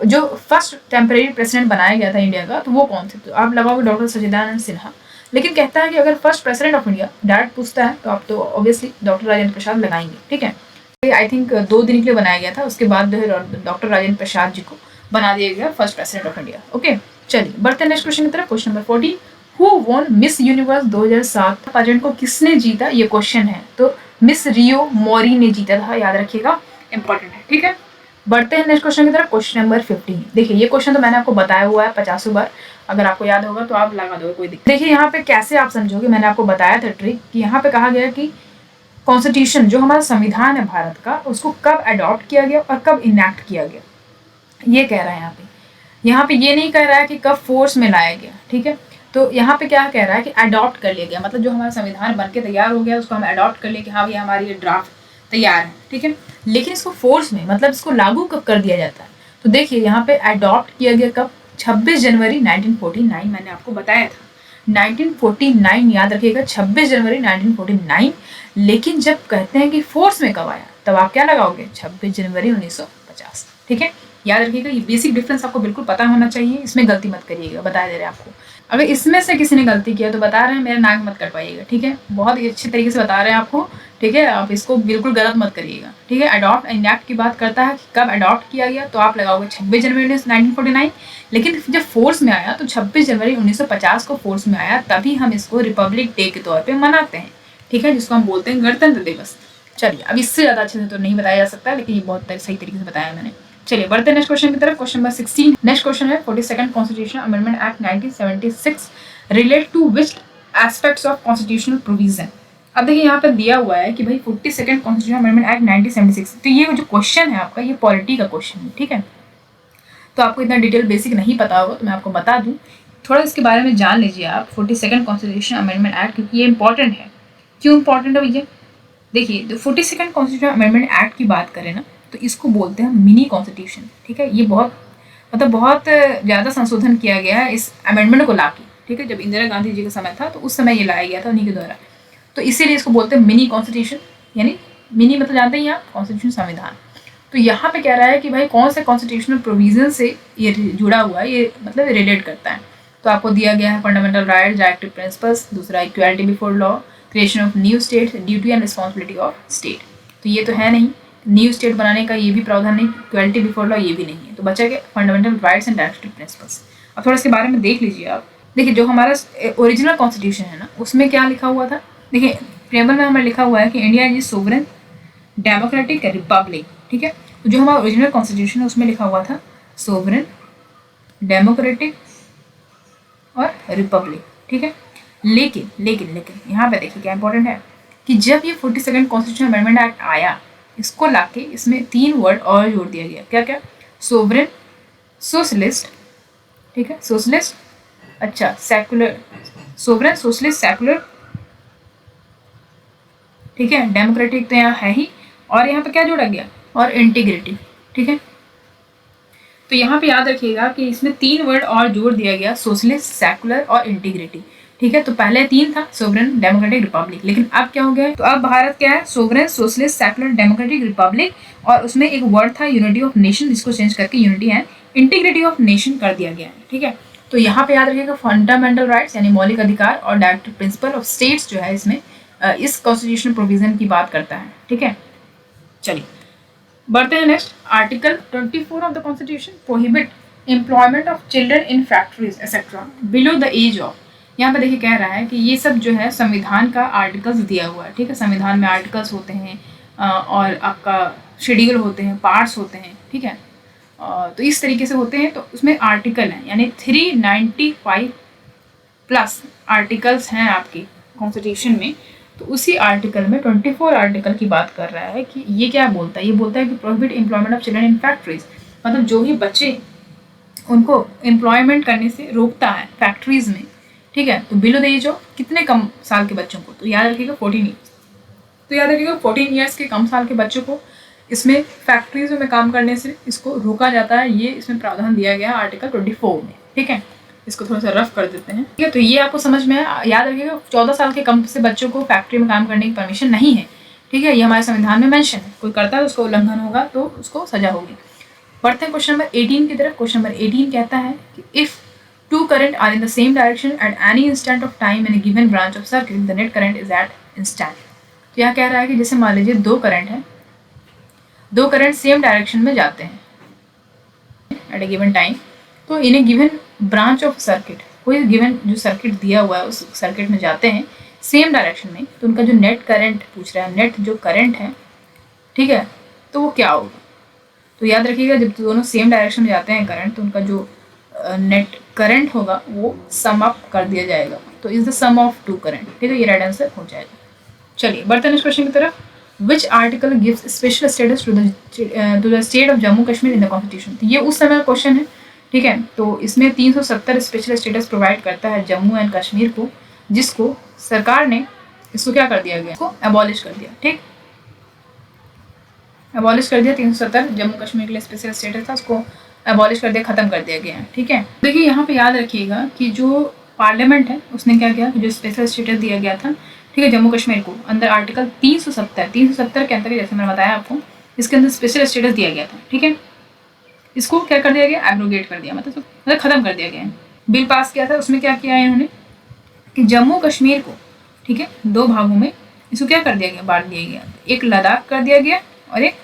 Speaker 1: जो फर्स्ट टेम्परेरी प्रेसिडेंट बनाया गया था इंडिया का, तो वो कौन थे? तो आप लगाओगे डॉक्टर सच्चिदानंद सिन्हा। लेकिन कहता है कि अगर first president of India direct पूछता है तो आप तो ऑब्वियसली डॉक्टर राजेंद्र प्रसाद लगाएंगे, ठीक है। आई थिंक 2 दिन के लिए बनाया गया था, उसके बाद जो है डॉक्टर राजेंद्र प्रसाद जी को बना दिया गया first president of India. Okay, चलिए बढ़ते हैं नेक्स्ट क्वेश्चन की तरफ। Question number 40, who won Miss Universe 2007 pageant को किसने जीता? ये क्वेश्चन है। तो मिस रियो मोरी ने जीता था, याद रखिएगा, इंपॉर्टेंट है, ठीक है। बढ़ते हैं नेक्स्ट क्वेश्चन की तरफ। क्वेश्चन नंबर 15, देखिए ये क्वेश्चन तो मैंने आपको बताया हुआ है 50 बार, अगर आपको याद होगा तो आप लगा दोगे, कोई दिक्कत। देखिए यहाँ पे कैसे आप समझोगे, मैंने आपको बताया था ट्रिक कि यहाँ पे कहा गया कि कॉन्स्टिट्यूशन जो हमारा संविधान है भारत का, उसको कब अडॉप्ट किया गया और कब इनैक्ट किया गया, ये कह रहा है यहाँ पे। यहाँ पे ये नहीं कह रहा है कि कब फोर्स में लाया गया, ठीक है। तो यहाँ पे क्या कह रहा है कि अडॉप्ट कर लिया गया, मतलब जो हमारा संविधान बन के तैयार हो गया उसको हम अडॉप्ट कर लिया कि हाँ भैया हमारी ये ड्राफ्ट तैयार है, ठीक है। लेकिन इसको फोर्स में, मतलब इसको लागू कब कर दिया जाता है? तो देखिए यहाँ पे अडॉप्ट किया गया कब? 26 जनवरी 1949, मैंने आपको बताया था 1949, याद रखिएगा 26 जनवरी 1949। लेकिन जब कहते हैं कि फोर्स में कब आया, तब आप क्या लगाओगे? 26 जनवरी 1950, ठीक है। याद रखिएगा, ये बेसिक डिफरेंस आपको बिल्कुल पता होना चाहिए, इसमें गलती मत करिएगा, बता दे रहे हैं आपको। अगर इसमें से किसी ने गलती किया तो बता रहे हैं, मेरा नाक मत कटवाइएगा, ठीक है। बहुत ही अच्छे तरीके से बता रहे हैं आपको, ठीक है। आप इसको बिल्कुल गलत मत करिएगा, ठीक है। अडॉप्ट इनैक्ट की बात करता है कि कब अडॉप्ट किया गया, तो आप लगाओगे 26 जनवरी 1949। लेकिन जब फोर्स में आया तो 26 जनवरी 1950 को फोर्स में आया, तभी हम इसको रिपब्लिक डे के तौर पर मनाते हैं, ठीक है, जिसको हम बोलते हैं गणतंत्र दिवस। चलिए, अब इससे ज़्यादा अच्छे से तो नहीं बताया जा सकता, लेकिन ये बहुत सही तरीके से बताया मैंने। चलिए बढ़ते हैं नेक्स्ट क्वेश्चन की तरफ। क्वेश्चन नंबर 16, नेक्स्ट क्वेश्चन है 42nd constitution amendment act 1976 relate to which aspects of constitutional provision. अब देखिए यहाँ पर दिया हुआ है कि भाई 42nd कॉन्स्टिट्यूशन अमेंडमेंट एक्ट 1976, तो ये जो क्वेश्चन है आपका, ये पॉलिटी का क्वेश्चन है, ठीक है। तो आपको इतना डिटेल बेसिक नहीं पता होगा, तो मैं आपको बता दूँ, थोड़ा इसके बारे में जान लीजिए आप 42nd कॉन्स्टिट्यूशन अमेंडमेंट एक्ट, क्योंकि ये इंपॉर्टेंट है। क्यों इंपॉर्टेंट है भैया? देखिए, जो 42nd कॉन्स्टिट्यूशन अमेंडमेंट एक्ट की बात करें ना, तो इसको बोलते हैं मिनी कॉन्स्टिट्यूशन, ठीक है। ये बहुत ज़्यादा संशोधन किया गया है इस अमेंडमेंट को लाके, ठीक है। जब इंदिरा गांधी जी का समय था तो उस समय ये लाया गया था उन्हीं के द्वारा, तो इसीलिए इसको बोलते हैं मिनी कॉन्स्टिट्यूशन। यानी मिनी मतलब जानते ही आप, कॉन्स्टिट्यूशन, संविधान। तो यहाँ पे कह रहा है कि भाई कौन से कॉन्स्टिट्यूशनल प्रोविजन से ये जुड़ा हुआ है, ये मतलब रिलेट करता है। तो आपको दिया गया है फंडामेंटल राइट्स, डायरेक्टिव प्रिंसिपल्स, दूसरा equality before law, creation of new state, duty and responsibility of state. तो ये तो है नहीं, न्यू स्टेट बनाने का ये भी प्रावधान नहीं, इक्वालिटी बिफोर लॉ ये भी नहीं है, तो बचा के fundamental rights and directive principles. अब थोड़ा इसके बारे में देख लीजिए आप। देखिए, जो हमारा ओरिजिनल कॉन्स्टिट्यूशन है ना, उसमें क्या लिखा हुआ था? देखिए, प्रेमबल में हमें लिखा हुआ है कि India is sovereign democratic Republic, ठीक है। तो जो हमारा ओरिजिनल कॉन्स्टिट्यूशन है उसमें लिखा हुआ था सोवरेन डेमोक्रेटिक और रिपब्लिक, ठीक है। लेकिन लेकिन लेकिन यहाँ पे देखिए क्या इंपॉर्टेंट है कि जब ये 42nd कॉन्स्टिट्यूशन अमेंडमेंट एक्ट आया, इसको लाके इसमें 3 वर्ड और जोड़ दिया गया। क्या क्या? सोवरेन, सोशलिस्ट, ठीक है, सोशलिस्ट, अच्छा सेकुलर, सोवरेन, सोशलिस्ट, सेकुलर, ठीक है, डेमोक्रेटिक तो यहाँ है ही, और यहाँ पे क्या जोड़ा गया? और इंटीग्रिटी, ठीक है। तो यहाँ पे याद रखिएगा कि इसमें 3 वर्ड और जोड़ दिया गया, सोशलिस्ट, सेकुलर और इंटीग्रिटी। ठीक है, तो पहले 3 था, सोवरेन, डेमोक्रेटिक, रिपब्लिक, लेकिन अब क्या हो गया है, तो अब भारत क्या है, sovereign, socialist, secular, democratic, Republic, और उसमें एक वर्ड था यूनिटी ऑफ नेशन, जिसको चेंज करके unity and integrity of nation कर दिया गया है। ठीक है, तो यहाँ पे याद रखिएगा फंडामेंटल राइट्स यानी मौलिक अधिकार और डायरेक्टिव प्रिंसिपल ऑफ स्टेट्स जो है इसमें इस कॉन्स्टिट्यूशनल प्रोविजन की बात करता है। ठीक है, चलिए बढ़ते हैं next. Article 24 of the constitution prohibit employment of children in factories etcetera below the age of. यहाँ पे देखिए कह रहा है कि ये सब जो है संविधान का आर्टिकल्स दिया हुआ है। ठीक है, संविधान में आर्टिकल्स होते हैं और आपका शेड्यूल होते हैं, पार्ट्स होते हैं। ठीक है, तो इस तरीके से होते हैं, तो उसमें आर्टिकल हैं, यानी 395 प्लस आर्टिकल्स हैं आपकी कॉन्स्टिट्यूशन में। तो उसी आर्टिकल में 24 आर्टिकल की बात कर रहा है कि ये क्या बोलता है, ये बोलता है कि prohibit employment of children in factories, मतलब जो भी बच्चे उनको एम्प्लॉयमेंट करने से रोकता है फैक्ट्रीज में। ठीक है, तो बिलो द एज ऑफ कितने कम साल के बच्चों को, तो याद रखिएगा 14 ईयर्स। तो याद रखिएगा 14 ईयर्स के कम साल के बच्चों को इसमें फैक्ट्रीज में काम करने से इसको रोका जाता है। ये इसमें प्रावधान दिया गया आर्टिकल 24 में। ठीक है, इसको थोड़ा सा रफ कर देते हैं। ठीक है, तो ये आपको समझ में है। याद रखिएगा 14 साल के कम से बच्चों को फैक्ट्री में काम करने की परमिशन नहीं है। ठीक है, ये हमारे संविधान में मेंशन है। कोई करता है उसको उल्लंघन होगा तो उसको सजा होगी। बढ़ते हैं क्वेश्चन नंबर 18 की तरफ। क्वेश्चन नंबर 18 कहता है कि if two current are in the same direction at any instant of time in a given branch of circuit the net current is at instant. तो यहाँ कह रहा है कि जैसे मान लीजिए दो करंट हैं, दो करंट सेम डायरेक्शन में जाते हैं एट ए गिवन टाइम, तो इन ए गिवन ब्रांच ऑफ सर्किट, कोई गिवन जो सर्किट दिया हुआ है उस सर्किट में जाते हैं सेम डायरेक्शन में, तो उनका जो नेट करंट पूछ रहा है, नेट जो करंट है, ठीक है, तो वो क्या होगा। तो याद रखिएगा जब दोनों सेम डायरेक्शन में जाते हैं करंट, तो उनका जो नेट करंट होगा वो सम अप कर दिया जाएगा। तो is the sum of two current. ठीक है, ये राइट आंसर हो जाएगा। चलिए बढ़ते हैं नेक्स्ट क्वेश्चन की तरफ। Which article gives special status to the state of Jammu Kashmir in the constitution. तो ये उस समय का क्वेश्चन है। ठीक है, तो इसमें 370 स्पेशल स्टेटस प्रोवाइड करता है जम्मू एंड कश्मीर को, जिसको सरकार ने इसको क्या कर दिया गया, इसको एबॉलिश कर दिया। ठीक, एबॉलिश कर दिया। 370 जम्मू कश्मीर के लिए स्पेशल स्टेटस था, उसको एबॉलिश कर दिया, खत्म कर दिया गया है। ठीक है, देखिए यहाँ पे याद रखिएगा कि जो पार्लियामेंट है उसने क्या किया, जो स्पेशल स्टेटस दिया गया था, ठीक है, जम्मू कश्मीर को अंदर आर्टिकल 370 के अंदर, जैसे मैंने बताया आपको, इसके अंदर स्पेशल स्टेटस दिया गया था। ठीक है, इसको क्या कर दिया गया, एब्रोगेट कर दिया, मतलब खत्म कर दिया गया। बिल पास किया था, उसमें क्या किया है इन्होंने कि जम्मू कश्मीर को, ठीक है, दो भागों में इसको क्या कर दिया गया, बांट दिया गया। एक लद्दाख कर दिया गया और एक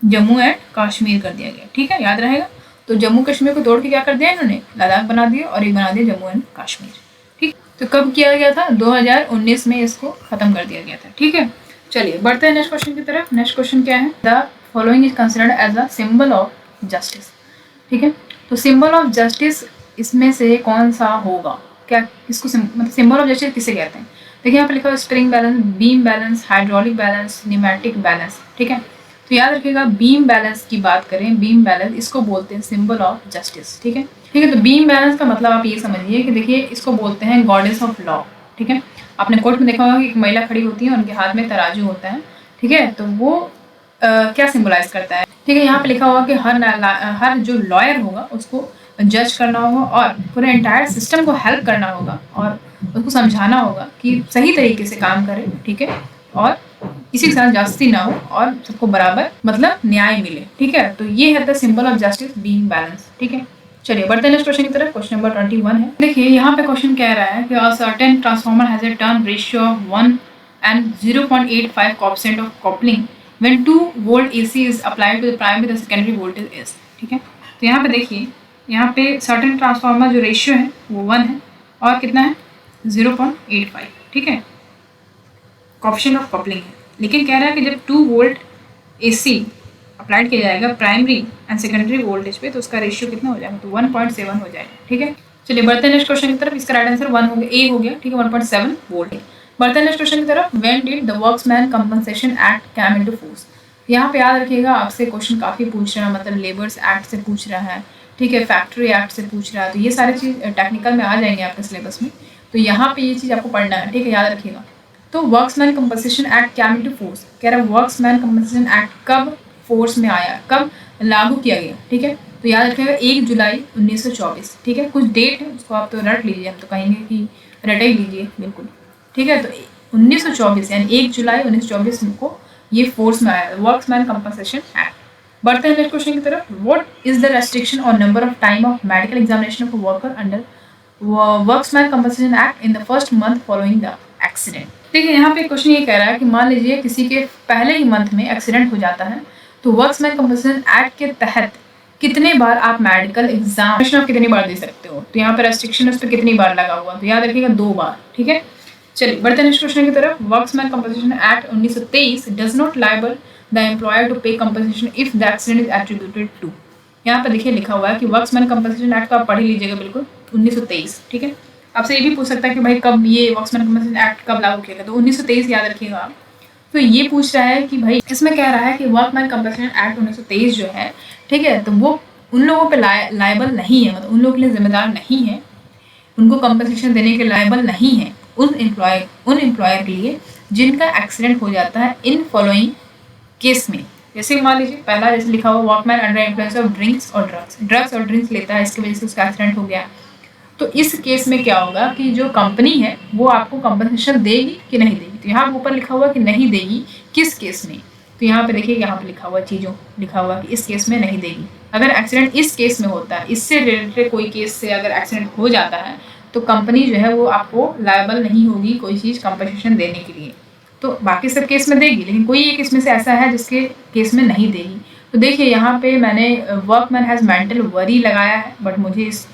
Speaker 1: जम्मू एंड कश्मीर कर दिया गया। ठीक है, याद रहेगा। तो जम्मू कश्मीर को तोड़ के क्या कर दिया इन्होंने, लद्दाख बना दिया और एक बना दिया जम्मू एंड कश्मीर। ठीक, तो कब किया गया था, 2019 में इसको खत्म कर दिया गया था। ठीक है, चलिए बढ़ते हैं नेक्स्ट क्वेश्चन की तरफ। नेक्स्ट क्वेश्चन क्या है, the following is considered as a symbol of justice. ठीक है, तो सिंबल ऑफ जस्टिस इसमें से कौन सा होगा, क्या इसको मतलब सिंबल ऑफ जस्टिस किसे कहते हैं। देखिए यहाँ पे लिखा है spring balance, beam balance, hydraulic balance, pneumatic balance. ठीक है, तो याद रखिएगा बीम बैलेंस की बात करें, बीम बैलेंस इसको बोलते हैं सिंबल ऑफ जस्टिस। ठीक है, ठीक है, तो बीम बैलेंस का मतलब आप ये समझिए कि देखिए इसको बोलते हैं गॉडेस ऑफ लॉ। ठीक है, आपने कोर्ट में देखा होगा कि एक महिला खड़ी होती है, उनके हाथ में तराजू होता है। ठीक है, तो वो क्या सिंबलाइज करता है। ठीक है, यहाँ पे लिखा होगा कि हर जो लॉयर होगा उसको जज करना होगा और पूरे एंटायर सिस्टम को हेल्प करना होगा और उसको समझाना होगा कि सही तरीके से काम करे। ठीक है, और किसी के साथ जास्ती ना हो और सबको बराबर मतलब न्याय मिले। ठीक है, तो ये है the symbol of justice, being balance. ठीक है, चलिए बढ़ते हैं नेक्स्ट क्वेश्चन की तरफ। क्वेश्चन नंबर 21 है। देखिए यहाँ पे क्वेश्चन कह रहा है कि a certain transformer has a turn ratio of 1 and 0.85 coefficient of coupling when 2 volt AC is applied to the primary, the secondary voltage is। ठीक है, तो यहाँ पे देखिए, यहाँ पे सर्टेन ट्रांसफार्मर जो रेशियो है वो 1 है और कितना है 0.85। ठीक है, कोएफिशिएंट ऑफ कपलिंग है, लेकिन कह रहा है कि जब 2 वोल्ट AC अप्लाइड किया जाएगा प्राइमरी एंड सेकेंडरी वोल्टेज पे, तो उसका रेशियो कितना हो जाएगा, तो 1.7 हो जाएगा। ठीक है, चलिए बढ़ते हैं नेक्स्ट क्वेश्चन की तरफ। इसका राइट आंसर 1 हो गया, ए हो गया। ठीक है, 1.7 वोल्ट। बढ़ते हैं नेक्स्ट क्वेश्चन की तरफ। When did the workmen compensation act come into force. यहाँ पे याद रखिएगा आपसे क्वेश्चन काफ़ी पूछ रहा है, मतलब लेबर्स एक्ट से पूछ रहा है, ठीक है, फैक्ट्री एक्ट से पूछ रहा है, तो ये सारी चीज़ टेक्निकल में आ जाएंगे आपके सिलेबस में, तो यहाँ पे ये चीज़ आपको पढ़ना है। ठीक है, याद रखिएगा। तो workmen compensation act come into force, कह रहा है वर्क्समैन कंपनसेशन एक्ट कब फोर्स में आया, कब लागू किया गया, ठीक है। तो याद रखिएगा 1 जुलाई 1924, ठीक है। कुछ डेट है उसको आप तो रट लीजिए, हम तो कहेंगे कि रट ही लीजिए बिल्कुल, ठीक है। तो 1924 यानी 1 जुलाई 1924 को ये फोर्स में आया, वर्क्समैन कंपनसेशन एक्ट। बढ़ते हैं नेक्स्ट क्वेश्चन की तरफ। What is the restriction on number of time of medical examination of worker under workmen compensation act in the first month following the accident. देखिए यहाँ पे क्वेश्चन ये कह रहा है कि मान लीजिए किसी के पहले ही मंथ में एक्सीडेंट हो जाता है, तो वर्क्समैन कंपनसेशन एक्ट के तहत कितने बार आप मेडिकल एग्जामिनेशन आप कितनी बार दे सकते हो। तो यहाँ पर रेस्ट्रिक्शन उस पर कितनी बार लगा हुआ, तो याद रखिएगा 2 बार, ठीक है। चलिए बढ़ते हैं नेक्स्ट क्वेश्चन की तरफ। Workmen compensation act 1923 does not liable the employer to pay compensation if the accident is attributed to. यहाँ पर देखिए लिखा हुआ है कि वर्क्समैन कंपनसेशन एक्ट को आप पढ़ ही लीजिएगा बिल्कुल, 1923, ठीक है। आपसे ये भी पूछ सकता है कि भाई कब ये वर्क्समैन कंपनसेशन एक्ट कब लागू किया गया, तो 1923 याद रखिएगा आप। तो ये पूछ रहा है कि भाई इसमें कह रहा है कि वर्कमैन कंपनसेशन एक्ट 1923 जो है, ठीक है, तो वो उन लोगों पे लायबल नहीं है, मतलब उन लोगों के लिए जिम्मेदार नहीं है, उनको कंपनसेशन देने के लायबल नहीं है उन एम्प्लॉयर के लिए जिनका एक्सीडेंट हो जाता है इन फॉलोइंग केस में। जैसे मान लीजिए पहला जैसे लिखा हुआ workman under influence of drugs और ड्रिंक्स लेता है, इसकी वजह से उसका एक्सीडेंट हो गया। तो इस केस में क्या होगा कि जो कंपनी है वो आपको कंपनसेशन देगी कि नहीं देगी। तो यहाँ ऊपर लिखा हुआ कि नहीं देगी, किस केस में, तो यहाँ पे देखिए यहाँ पे लिखा हुआ चीज़ों लिखा हुआ कि इस केस में नहीं देगी। अगर एक्सीडेंट इस केस में होता है, इससे रिलेटेड कोई केस से अगर एक्सीडेंट हो जाता है तो कंपनी जो है वो आपको लायबल नहीं होगी कोई चीज़ कंपनसेशन देने के लिए। तो बाकी सब केस में देगी, लेकिन कोई एक इसमें से ऐसा है जिसके केस में नहीं देगी। तो देखिए यहाँ पे मैंने वर्कमैन हैज़ मेंटल वरी लगाया है, बट मुझे इस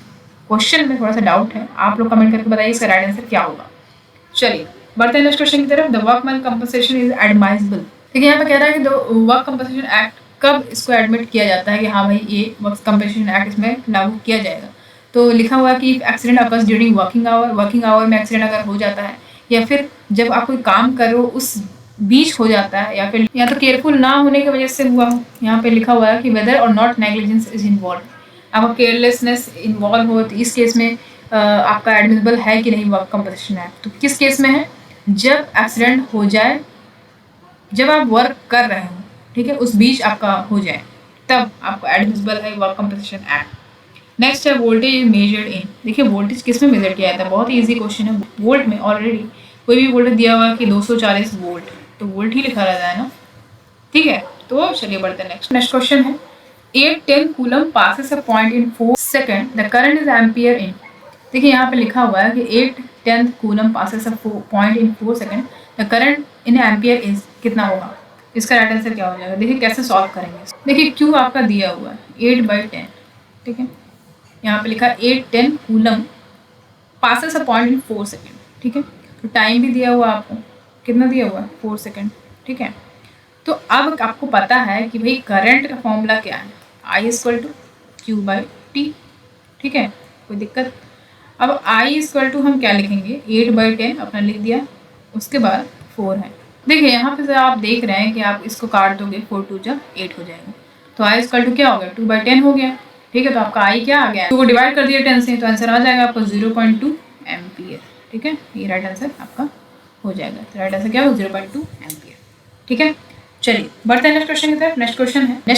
Speaker 1: क्वेश्चन में थोड़ा सा डाउट है, आप लोग कमेंट करके बताइए इसका राइट आंसर क्या होगा। चलिए बढ़ते हैं नेक्स्ट क्वेश्चन की तरफ। The workman compensation is admissible. देखिए यहाँ पे कह रहा है कि वर्क कंपनसेशन एक्ट कब इसको एडमिट किया जाता है कि हाँ भाई ये वर्क कंपनसेशन एक्ट इसमें लागू किया जाएगा। तो लिखा हुआ है कि accident occurs during working hour में एक्सीडेंट अगर हो जाता है, या फिर जब आप कोई काम करो उस बीच हो जाता है, या तो केयरफुल ना होने की वजह से हुआ हो। यहाँ पे लिखा हुआ है कि वेदर और नॉट नेग्लिजेंस इज इन्वॉल्व, आपका केयरलेसनेस इन्वॉल्व हो तो इस केस में आपका एडमिसिबल है कि नहीं वर्क कंपनसेशन एक्ट। तो किस केस में है, जब एक्सीडेंट हो जाए, जब आप वर्क कर रहे हो, ठीक है, उस बीच आपका हो जाए, तब आपको एडमिसिबल है वर्क कंपनसेशन एक्ट। नेक्स्ट है वोल्टेज मेजर्ड इन। देखिए वोल्टेज किस में मेजर किया जाता है, बहुत ही ईजी क्वेश्चन है। वोल्ट में ऑलरेडी कोई भी वोल्टेज दिया हुआ कि 240 वोल्ट, तो वोल्ट ही लिखा रहता है ना, ठीक है। तो चलिए बढ़ते हैं नेक्स्ट क्वेश्चन है 810 coulomb passes a point in 4 seconds, the current is ampere in। देखिए यहाँ पे लिखा हुआ है कि 810 coulomb passes a point in 4 seconds, the current in ampere is कितना होगा, इसका राइट आंसर क्या हो जाएगा। देखिए कैसे सॉल्व करेंगे। देखिए क्यू आपका दिया हुआ है 8/10, ठीक है। यहाँ पे लिखा 810 coulomb passes a point in 4 seconds, ठीक है। तो टाइम भी दिया हुआ आपको, कितना दिया हुआ है 4 सेकेंड, ठीक है। तो अब आपको पता है कि भाई करंट का फॉर्मूला क्या है, I=Q/T, ठीक है, कोई दिक्कत। अब I= हम क्या लिखेंगे, 8/10 अपना लिख दिया, उसके बाद 4 है। देखिए यहाँ पे आप देख रहे हैं कि आप इसको काट दोगे, 4 2 जा 8 हो जाएगा, तो I= क्या हो गया 2/10 हो गया, ठीक है। तो आपका I क्या आ गया, 2 को डिवाइड कर दिया 10 से, तो आंसर आ जाएगा आपको 0.2 एम्पियर, ठीक है। ये राइट आंसर आपका हो जाएगा। तो राइट आंसर क्या हो 0.2 एम्पियर, ठीक है। चलिए बढ़ते हैं नेक्स्ट क्वेश्चन की तरफ। नेक्स्ट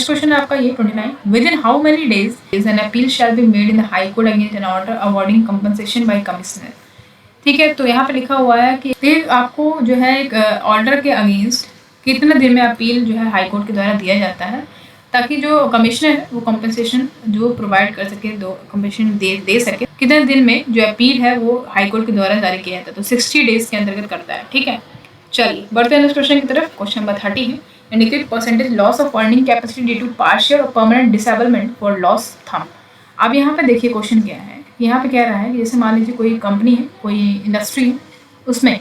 Speaker 1: क्वेश्चन है आपका ये 29। With in how many days an appeal shall be made in the high court against an order awarding compensation by commissioner, ठीक है। तो यहाँ पे लिखा हुआ है कि फिर आपको जो है एक ऑर्डर के अगेंस्ट कितने दिन में अपील जो है हाई कोर्ट के द्वारा दिया जाता है, ताकि जो कमिश्नर है वो कंपनसेशन जो प्रोवाइड कर सके, कंपनसेशन दे सके। कितने दिन में जो अपील है वो हाई कोर्ट के द्वारा जारी किया जाता है, तो 60 डेज के अंतर्गत करता है, ठीक है। चलिए बढ़ते हैं नेक्स्ट क्वेश्चन की तरफ। क्वेश्चन नंबर 30 है indicate percentage loss of earning capacity due to partial और permanent disablement for loss thumb. अब यहाँ पे देखिए क्वेश्चन क्या है, यहाँ पे कह रहा है कि जैसे मान लीजिए कोई कंपनी है, कोई इंडस्ट्री है, उसमें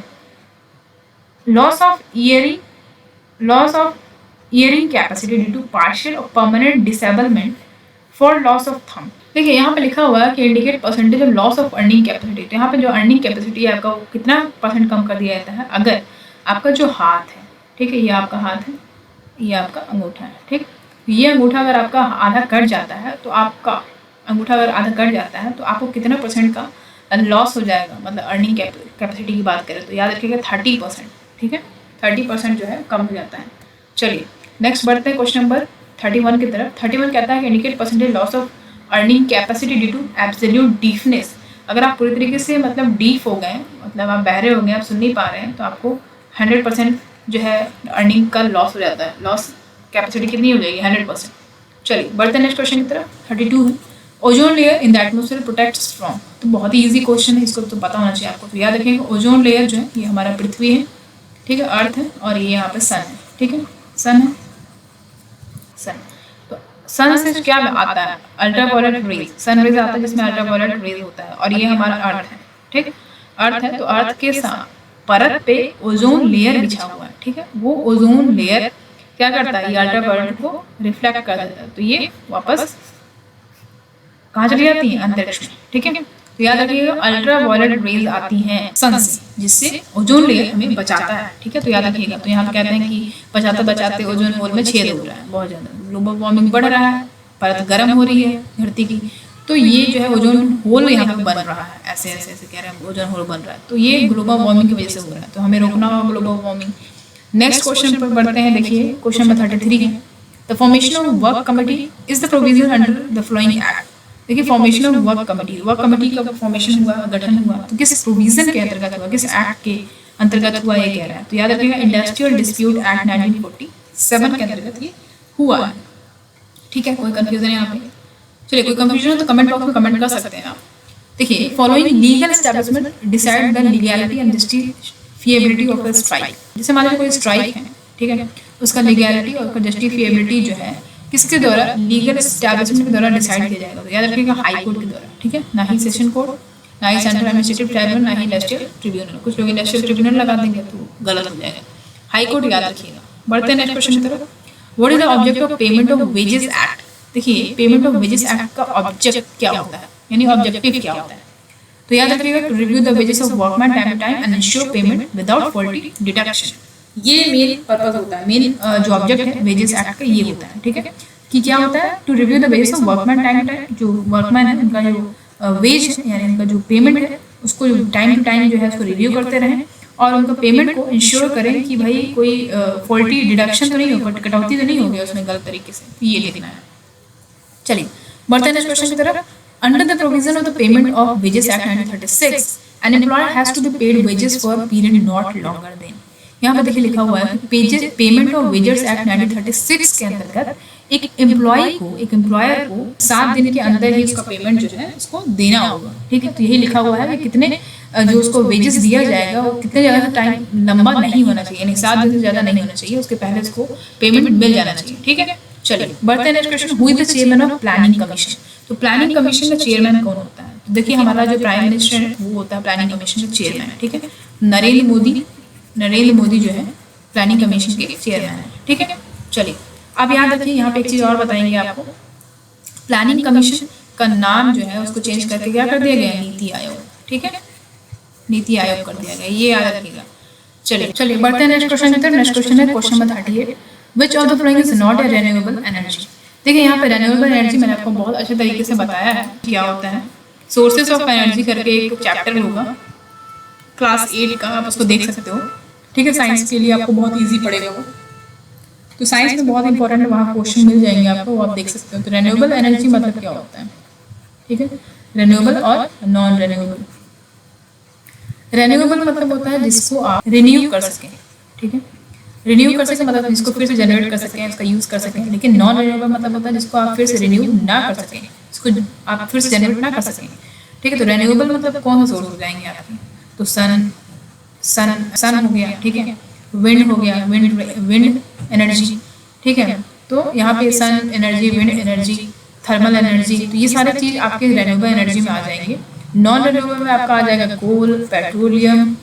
Speaker 1: loss of earning capacity due to partial और permanent disablement for loss of thumb. देखिए यहाँ पे लिखा हुआ है कि indicate percentage of loss of earning capacity. तो यहाँ पे जो अर्निंग कैपेसिटी है आपका वो कितना % कम कर दिया जाता है अगर आपका जो हाथ है, ठीक है, ये आपका हाथ है, ये आपका अंगूठा है, ठीक। ये अंगूठा अगर आपका आधा कट जाता है, तो आपका अंगूठा अगर आधा कट जाता है तो आपको कितना % का लॉस हो जाएगा, मतलब अर्निंग कैपेसिटी की बात करें तो याद रखिएगा 30%, ठीक है, 30% जो है कम हो जाता है। चलिए नेक्स्ट बढ़ते हैं क्वेश्चन नंबर 31 की तरफ। 31 कहता है कि indicate percentage loss of earning capacity due to absolute deafness. अगर आप पूरी तरीके से मतलब डीफ हो गए, मतलब आप बहरे हो गए, आप सुन नहीं पा रहे हैं, तो आपको 100% जो है अर्निंग का लॉस हो जाता है। लॉस कैपेसिटी कितनी हो जाएगी? 100%। चलिए बढ़ते हैं नेक्स्ट क्वेश्चन की तरफ। 32 है, ozone layer in the atmosphere protects from. तो बहुत ही ईजी क्वेश्चन है, इसको तो पता होना चाहिए आपको। तो याद रखिएगा ओजोन लेयर जो है ये हमारा पृथ्वी है, ठीक है, अर्थ है, और ये यहाँ पे सन है, ठीक है, सन है, सन। तो सन से क्या आता है? अल्ट्रावायलेट रेज, सन रेज आता है जिसमें अल्ट्रावायलेट रेज होता है, और ये हमारा अर्थ है, ठीक, अर्थ है। तो अर्थ के परत पे ओजोन लेयर बिछा हुआ है, ठीक है। वो ओजोन लेयर क्या करता है? ये अल्ट्रावायलेट को रिफ्लेक्ट कर देता है, तो ये वापस कहाँ चली जाती है? अंतरिक्ष में, ठीक है। तो याद रखिएगा अल्ट्रावायलेट रेज आती हैं सन से, जिससे ओजोन लेयर हमें बचाता है, ठीक है। तो याद रखिएगा। तो यहाँ पे कहते हैं कि बचाते बचाते ओजोन होल में छेद हो रहा है, बहुत ज़्यादा ग्लोबल वार्मिंग बढ़ रहा है, परत गर्म हो रही है धरती की, तो ये जो है ओजोन होल यहाँ पे बन रहा है, ऐसे ऐसे ऐसे कह रहे हैं ओजोन होल बन रहा है। तो ये ग्लोबल वार्मिंग की वजह से हो रहा है, तो हमें रोकना होगा ग्लोबल वार्मिंग। नेक्स्ट क्वेश्चन पर बढ़ते हैं। देखिए क्वेश्चन नंबर 33 है, the formation of work committee is the provision under the flowing act. देखिए फॉर्मेशन ऑफ वर्क कमेटी का फॉर्मेशन हुआ, गठन हुआ, तो किस प्रोविजन के अंतर्गत हुआ, किस एक्ट के अंतर्गत हुआ, ये कह रहा है। तो याद रखिएगा इंडस्ट्रियल डिस्प्यूट एक्ट 1947 के अंतर्गत ये हुआ है, ठीक है। कोई कंफ्यूजन है यहाँ पे? चलिए कोई कंफ्यूजन हो तो कमेंट बॉक्स में कमेंट कर सकते हैं आप। देखिए following legal establishment decide the legality and justifiability of a strike. जैसे मान लीजिए कोई स्ट्राइक है, ठीक है, उसका लीगैलिटी और जस्टिफिएबिलिटी जो है किसके द्वारा? लीगल एस्टैब्लिशमेंट के द्वारा डिसाइड किया जाएगा। तो याद रखिएगा हाई कोर्ट के द्वारा, ठीक है, ना ही सेशन कोर्ट, ना ही सेंट्रल एडमिनिस्ट्रेटिव ट्राइब्यूनल, ना ही इंडस्ट्रियल ट्रिब्यूनल। कुछ लोग इंडस्ट्रियल ट्रिब्यूनल लगा देंगे तो गलत हो जाएगा, हाई कोर्ट याद रखिएगा। बढ़ते हैं नेक्स्ट क्वेश्चन की तरफ। What is the object of payment of wages act. देखिए पेमेंट ऑफ वेजेस एक्ट का ऑब्जेक्ट क्या होता है, यानी ऑब्जेक्टिव क्या होता है? तो याद रखिएगा to review the wages of workman time to time and ensure payment without faulty deduction. ये मेन पर्पस होता है, मेन जो ऑब्जेक्ट है वेजेस एक्ट का ये होता है, ठीक है, कि क्या होता है? To review the wages of workman time to time. जो वर्कमैन है उनका जो वेज है यानी उनका जो पेमेंट है उसको टाइम टू टाइम जो है उसको रिव्यू करते रहें, और उनका पेमेंट को इंश्योर करें कि भाई कोई फॉल्टी डिडक्शन तो नहीं हो, कटौती तो नहीं हो गया उसमें गलत तरीके से, ये देखना है। चलिए बढ़ते हैं नेक्स्ट क्वेश्चन की तरफ। Under the provision of the payment of wages act 1936 an employer has to be paid wages for period not longer than. यहाँ पे देखिए लिखा हुआ है कि पेमेंट ऑफ वेजेस एक्ट 1936 के अंतर्गत एक एम्प्लॉयर को 7 दिन के अंदर ही उसका पेमेंट जो है उसको देना होगा, ठीक है। तो यही लिखा हुआ है कि कितने जो उसको वेजेस दिया जाएगा वो कितने ज़्यादा टाइम लंबा नहीं होना चाहिए, यानी 7 दिन से ज़्यादा नहीं होना चाहिए, उसके पहले उसको पेमेंट मिल जाना चाहिए, ठीक है। चलिए बढ़ते हैं next question. Who is the chairman of planning commission. तो प्लानिंग कमीशन का चेयरमैन कौन होता है? तो देखिए हमारा जो प्राइम मिनिस्टर है वो होता है प्लानिंग कमीशन का चेयरमैन, ठीक है। नरेंद्र मोदी जो है प्लानिंग कमीशन के चेयरमैन है, ठीक है। चलिए अब याद रखिए यहाँ पे एक चीज़ और बताएंगे आपको। प्लानिंग कमीशन का नाम जो है उसको चेंज करके क्या कर दिया गया? नीति आयोग, ठीक है, नीति आयोग कर दिया गया, ये याद रखिएगा। चलिए बढ़ते हैं नेक्स्ट क्वेश्चन की तरफ। नेक्स्ट क्वेश्चन है question number 38, which of the following is not a renewable energy. देखिए यहाँ पे रिन्यूएबल एनर्जी मैंने आपको बहुत अच्छे तरीके से बताया है क्या होता है। सोर्सेस ऑफ एनर्जी करके एक चैप्टर होगा क्लास 8 का, आप उसको देख सकते हो, ठीक है। साइंस के लिए आपको बहुत ईजी पड़ेगा वो, तो साइंस में बहुत इंपॉर्टेंट वहाँ क्वेश्चन मिल जाएंगे आपको, वो आप देख सकते हो। तो रिन्यूएबल एनर्जी मतलब क्या होता है, ठीक है, रिन्यूएबल और नॉन रिन्यूएबल। रिन्यूएबल मतलब होता है जिसको आप रिन्यू कर सकें, ठीक है, रिन्यू कर सकें मतलब जिसको फिर से जनरेट कर सकें, उसका यूज कर सकें। लेकिन नॉन रिन्यूएबल मतलब होता है जिसको आप फिर से रिन्यू ना कर सकें, इसको आप फिर से जनरेट ना कर सकें, ठीक है। तो रिन्यूएबल मतलब कौन सा सोर्स हो जाएंगे आपके? तो सन हो गया, ठीक है, विंड हो गया, विंड एनर्जी, ठीक है। तो यहाँ पे sun energy, wind energy, thermal energy, तो ये सारे चीज आपके रिन्यूएबल एनर्जी में आ जाएंगे। नॉन रिन्यूएबल में आपका आ जाएगा कोल, पेट्रोलियम,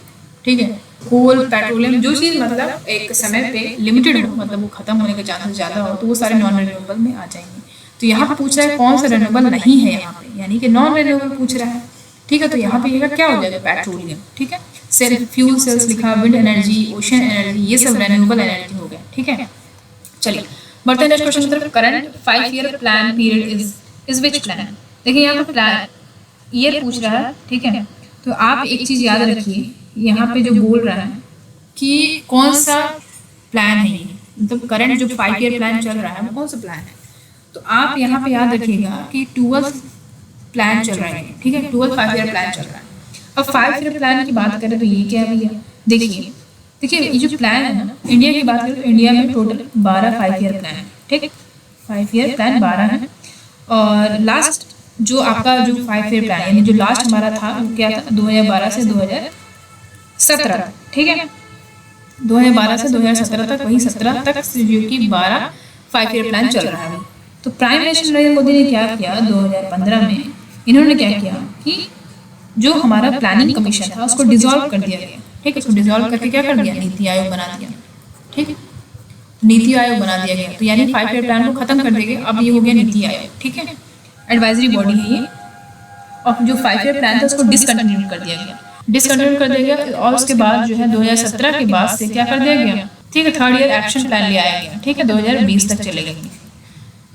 Speaker 1: ठीक है, कोल, पेट्रोलियम, जो चीज मतलब एक समय पे लिमिटेड हो, मतलब वो खत्म होने के चांसेस ज्यादा हो, तो वो सारे नॉन रिन्यूएबल में आ जाएंगे। तो यहाँ पे पूछ रहा है कौन सा रिन्यूएबल नहीं है यहाँ पे, यानी कि नॉन रिन्यूएबल पूछ रहा है, ठीक है। तो यहाँ पे क्या हो जाएगा? पेट्रोलियम, ठीक है, फ्यूल सेल्स लिखा, विंड एनर्जी, ओशन एनर्जी, ये सब रिन्यूएबल एनर्जी हो गया, ठीक है। चलिए बढ़ते हैं नेक्स्ट क्वेश्चन की तरफ। Current 5-year plan period is which plan. देखिए यहाँ पे प्लान ईयर पूछ रहा है, ठीक है। तो आप एक चीज याद रखिए, यहाँ पे जो बोल रहा है कि कौन सा प्लान है ये, मतलब करंट जो 5 ईयर प्लान चल रहा है वो कौन सा प्लान है। तो आप यहाँ पे याद रखिएगा कि 12th प्लान चल रहा है, ठीक है, 12th 5 ईयर प्लान चल रहा है। अब 5 ईयर प्लान की बात करें तो ये क्या भैया, देखिए देखिए ये जो प्लान है ना, इंडिया की बात करें तो इंडिया में टोटल 12 5 ईयर प्लान है, ठीक है, 5 ईयर प्लान 12 है। और लास्ट जो आपका जो 5 ईयर प्लान यानी जो लास्ट हमारा था वो क्या था, 2012 से 2017, ठीक है, 2012 से 2017 तक, वही 17 तक जो कि 12 5 ईयर प्लान चल रहा है। तो प्राइम मिनिस्टर नरेंद्र मोदी ने क्या किया 2015 में, इन्होंने क्या किया कि जो हमारा प्लानिंग कमीशन था उसको डिसॉल्व कर दिया गया, ठीक है, उसको डिसॉल्व करके क्या कर दिया, नीति आयोग बना दिया, ठीक है, नीति आयोग बना दिया गया। तो यानी 5 ईयर प्लान को खत्म कर देंगे, अब ये हो गया नीति आयोग, ठीक है, एडवाइजरी बॉडी है ये। और जो 5 ईयर प्लान था उसको डिसकंटिन्यू कर दिया गया, डिसकंटिन्यू कर दिया गया। और उसके बाद जो है 2017 के बाद से क्या कर दिया गया, ठीक है, 3rd ईयर एक्शन प्लान ले आया गया, ठीक है, 2020 तक चलेगा।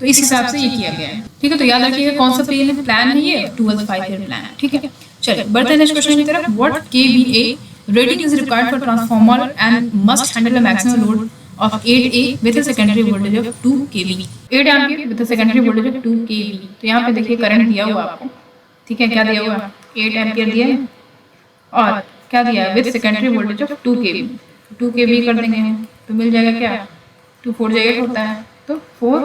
Speaker 1: तो इस हिसाब से ये किया गया है, ठीक है। तो याद रखिएगा कौन सा प्लान है ये, 12th 5 ईयर प्लान है, ठीक है। चलिए बढ़ते हैं नेक्स्ट क्वेश्चन की तरफ। What KVA rating is required for transformer and must handle a maximum load of 8A with a secondary voltage of 2 kV, 8 ampere with a secondary voltage of 2 kV। तो यहाँ पे देखिए करंट दिया हुआ आपको, ठीक है, क्या दिया हुआ, 8 एम्पीयर दिया है और क्या दिया है, with secondary voltage of 2 kV। 2 kV कर देंगे तो मिल जाएगा क्या, 2 4 जगह होता है तो 4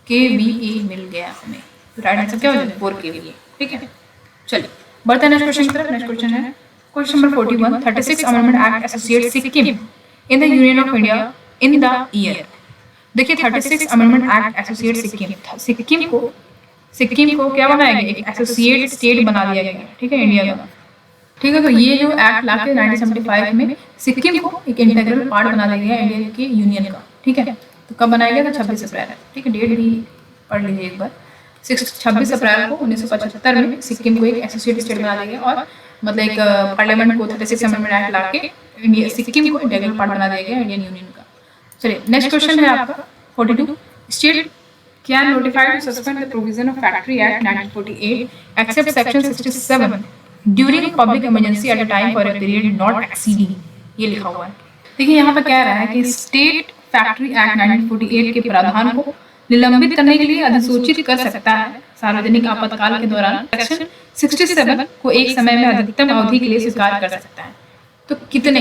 Speaker 1: kVA मिल गया हमें। तो राइट आंसर क्या हो जाएगा, 4 kVA, ठीक है। चलिए बढ़ते हैं नेक्स्ट क्वेश्चन की तरफ। नेक्स्ट क्वेश्चन है question number 41, 36 amendment act associate Sikkim in the Union of India in the year। देखिए 36 अमेंडमेंट एक्ट एसोसिएट सिक्किम को क्या बनाया गया, एक एसोसिएट स्टेट बना दिया गया, ठीक है, इंडिया का, ठीक है। तो ये जो एक्ट लाके 1975 में सिक्किम को एक इंटीग्रल पार्ट बना दिया गया इंडिया के यूनियन का, ठीक है। तो कब बनाया गया था, 26 अप्रैल, ठीक है, डेट भी पढ़ लीजिए एक बार। 26 अप्रैल को 1975 में सिक्किम को एक एसोसिएट स्टेट बना दिया गया और मतलब एक पार्लियामेंट को 36 अमेंडमेंट एक्ट लाके इंडिया सिक्किम को इंटीग्रल पार्ट बना दिया गया इंडियन यूनियन का। चलिए नेक्स्ट क्वेश्चन है आपका 42, state can notify to suspend the provision of factory act 1948 except section 67 during public emergency at a time for a period not exceeding, ये लिखा हुआ है। देखिए यहाँ पर कह रहा है कि स्टेट फैक्ट्री एक्ट 1948 के प्रावधान को निलंबित करने के लिए अधिसूचित कर सकता है सार्वजनिक आपातकाल के दौरान। सेक्शन 67 को एक समय में अधिकतम अवधि के लिए स्वीकार कर सकता है। तो कितने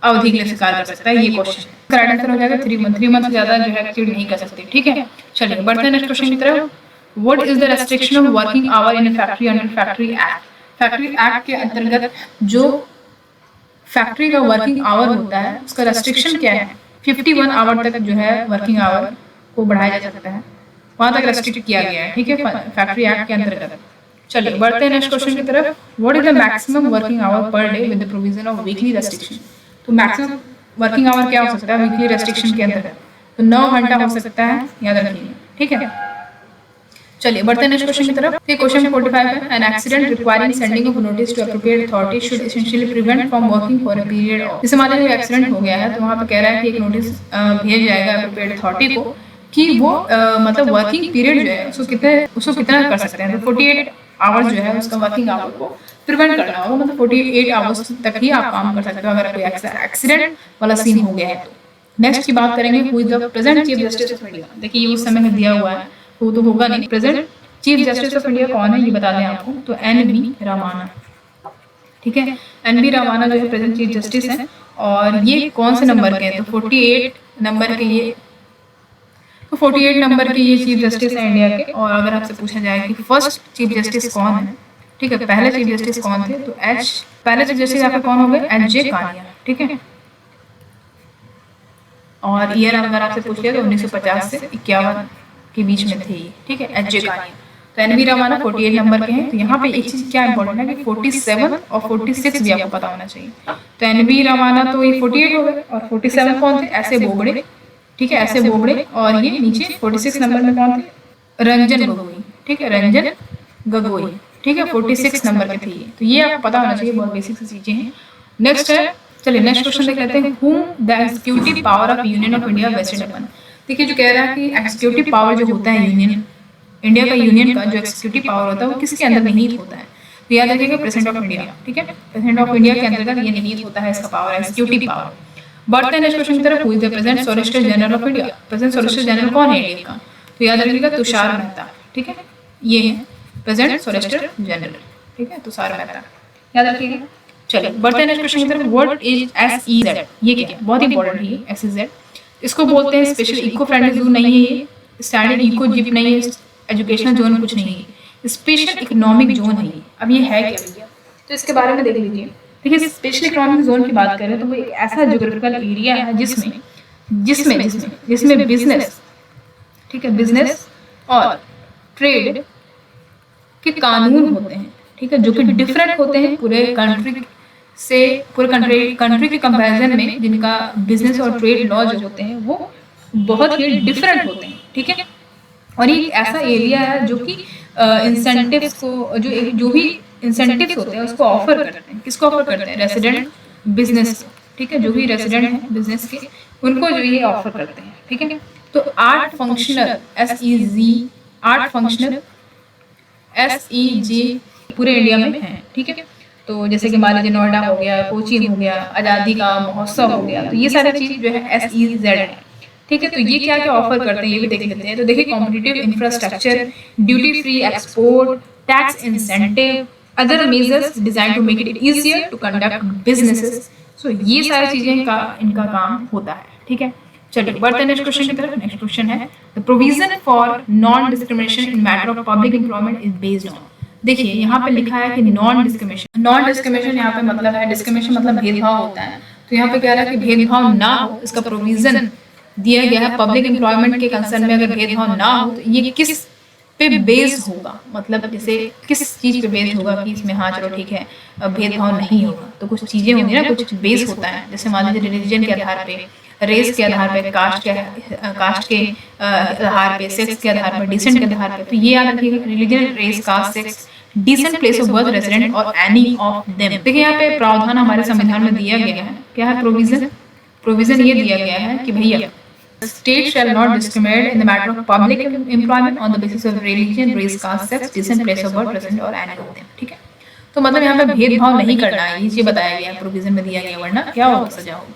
Speaker 1: अवधि के लिए स्वीकार कर सकता है, ये क्वेश्चन करेक्ट आंसर हो जाएगा 3 मंथ। 3 मंथ से ज्यादा जो है एक्टिव नहीं कर सकते, ठीक है। चलिए बढ़ते हैं नेक्स्ट क्वेश्चन की तरफ। What is the restriction of working hour in factory under factory act. Factory act के अंतर्गत जो फैक्ट्री का वर्किंग आवर होता है उसका रेस्ट्रिक्शन क्या है, 51 आवर तक जो है वर्किंग आवर को बढ़ाया जा सकता है, वहां तक रेस्ट्रिक्ट किया गया है, ठीक है, फैक्ट्री एक्ट के अंतर्गत। चलिए बढ़ते हैं नेक्स्ट क्वेश्चन की तरफ। What is the maximum working hour per day with the provision of weekly restriction. तो मैक्सिमम वर्किंग आवर क्या हो सकता है वीकली रेस्ट्रिक्शन के अंतर्गत, तो 9 घंटा हो सकता है, याद रखिए, ठीक है। चलिए बढ़ते हैं नेक्स्ट क्वेश्चन की तरफ। क्वेश्चन 45 है, an accident requiring sending of notice to appropriate authority should essentially prevent from working for a period of. जैसे मान लीजिए एक्सीडेंट हो गया है तो वहां पे कह रहा है कि एक नोटिस भेज जाएगा एप्रोप्रिएट अथॉरिटी को कि वो मतलब वर्किंग पीरियड जो है उसको कितना कर सकते हैं। तो 48 आवर्स जो है उसका वर्किंग आवर को प्रिवेंट करना होगा, मतलब 48 आवर्स तक ही आप काम कर सकते हो अगर कोई एक्सीडेंट वाला सीन हो गया है तो। नेक्स्ट की बात करेंगे who is the present chief justice of India. देखिए ये उस समय में दिया हुआ है, वो तो होगा नहीं। Present chief justice of India कौन है ये बता दें आपको, तो NB रामाना, ठीक है। NB रामाना जो है प्रेजेंट चीफ जस्टिस है और ये कौन से नंबर के हैं, तो 48 नंबर के ये, तो 48 नंबर के ये चीफ जस्टिस है इंडिया के। और अगर आपसे पूछा जाए कि फर्स्ट चीफ जस्टिस कौन है, ठीक है, पहले चीफ जस्टिस कौन थे, तो पहले चीफ जस्टिस आपके कौन हो गए, HJ कानिया, ठीक है। और ईयर अगर आपसे पूछ लिया तो 1950 से 51 के बीच में थे, ठीक है, HJ कानिया। तो NB रामाना 48 नंबर के हैं। तो यहाँ पे एक चीज क्या इंपॉर्टेंट है कि 47 और 46 भी आपको पता होना चाहिए। तो NB रामाना तो ये 48 हो गए और 47 कौन थे, ऐसे बोबड़े, ठीक है, ऐसे बोबड़े। और ये नीचे 46 नंबर में कौन थे, रंजन गोगोई, ठीक है, रंजन गोगोई, ठीक है, 46 नंबर के थे ये। तो ये आपको पता होना चाहिए, बहुत बेसिक सी चीजें हैं। नेक्स्ट है, चलिए नेक्स्ट क्वेश्चन देख लेते हैं। Whom the executive power of union of India vested upon. देखिए जो कह रहा है कि एग्जीक्यूटिव पावर जो होता है यूनियन इंडिया का, यूनियन का जो एग्जीक्यूटिव पावर होता है वो किसके अंदर निहित होता है, तो याद रखिएगा प्रेसिडेंट ऑफ इंडिया, ठीक है। प्रेसिडेंट ऑफ इंडिया के अंतर्गत ये निहित होता है इसका पावर, एग्जीक्यूटिव पावर। बढ़ते हैं नेक्स्ट क्वेश्चन की तरफ। Who is the present solicitor general of India? Present solicitor general कौन है इंडिया का? तो याद रखिएगा तुषार मेहता, ठीक है, ये है प्रेजेंट सॉलिसिटर जनरल, ठीक है, तुषार मेहता, याद रखिएगा। चलिए बढ़ते हैं नेक्स्ट क्वेश्चन की तरफ। What is SEZ? ये क्या है? बहुत इंपॉर्टेंट है ये SEZ। इसको बोलते हैं स्पेशल इको फ्रेंडली जोन नहीं है ये, स्टैंडर्ड इको जिप नहीं है, एजुकेशनल जोन कुछ नहीं है, स्पेशल इकोनॉमिक जोन है ये। अब ये है क्या भैया? तो इसके बारे में देख लीजिए। देखिए स्पेशल इकोनॉमिक जोन की बात करें तो वो एक ऐसा ज्योग्राफिकल एरिया है जिसमें जिसमें जिसमें जिसमें बिजनेस, ठीक है, बिजनेस और ट्रेड के कानून होते हैं, ठीक है, जो कि डिफरेंट होते हैं पूरे कंट्री से, पूरे कंट्री के कंपैरिजन में जिनका बिजनेस और ट्रेड लॉ जो होते हैं वो बहुत ही डिफरेंट होते हैं, ठीक है। और ये ऐसा एरिया है जो कि इंसेंटिव्स को जो भी इंसेंटिव्स होते हैं उसको ऑफर करते हैं। किसको ऑफर करते हैं? रेसिडेंट बिजनेस को, ठीक है, जो भी रेसिडेंट हैं बिजनेस के उनको जो ये ऑफर करते हैं, ठीक है। तो 8 फंक्शनल SEZ 8 फंक्शनल SEZ पूरे इंडिया में हैं, ठीक है। तो जैसे कि मान लीजिए नोएडा हो गया, कोचीन हो गया, आज़ादी का महोत्सव हो गया, तो ये सारी चीज़ जो है SEZ है, ठीक है। तो ये क्या क्या ऑफर करते हैं ये भी देख लेते हैं। तो देखिए competitive infrastructure, duty free export, tax incentive, other measures design to make it easier to conduct businesses. So ये सारी चीजें इनका काम होता है, ठीक है। चलिए बढ़ते हैं नेक्स्ट क्वेश्चन की तरफ। नेक्स्ट क्वेश्चन है the provision for non discrimination in matter of public employment is based on. देखिए यहाँ पे लिखा है कि नॉन डिस्क्रिमिनेशन यहाँ पे मतलब है, डिस्क्रिमिनेशन मतलब भेदभाव होता है। तो यहाँ पे कह रहा है कि भेदभाव ना हो, इसका प्रोविजन दिया गया है पब्लिक एम्प्लॉयमेंट के कंसर्न में अगर भेदभाव ना हो तो ये किस पे बेस्ड होगा, मतलब जैसे किस चीज पे बेस्ड होगा कि इसमें हाँ चलो ठीक है भेदभाव नहीं होगा। तो कुछ चीजें होंगी ना, कुछ बेस होता है, जैसे मान लीजिए रिलीजन के आधार पे, रेस के आधार पे, कास्ट के आधार पे, सेक्स के आधार पर, डिसेंट के आधार पे। तो ये याद रखिएगा, religion, race, caste, sex, descent, place of birth, resident और एनी ऑफ देम। देखिए यहाँ पे प्रावधान हमारे संविधान में दिया गया है, क्या है प्रोविजन ये दिया गया है कि भैया state shall not discriminate in the matter of public employment on the basis of religion, race, caste, sex, descent, place of birth, resident और any of them, ठीक है। तो मतलब यहाँ पे भेदभाव नहीं करना है, ये बताया गया है, प्रोविजन में दिया गया, वरना क्या होगा, सजा होगी।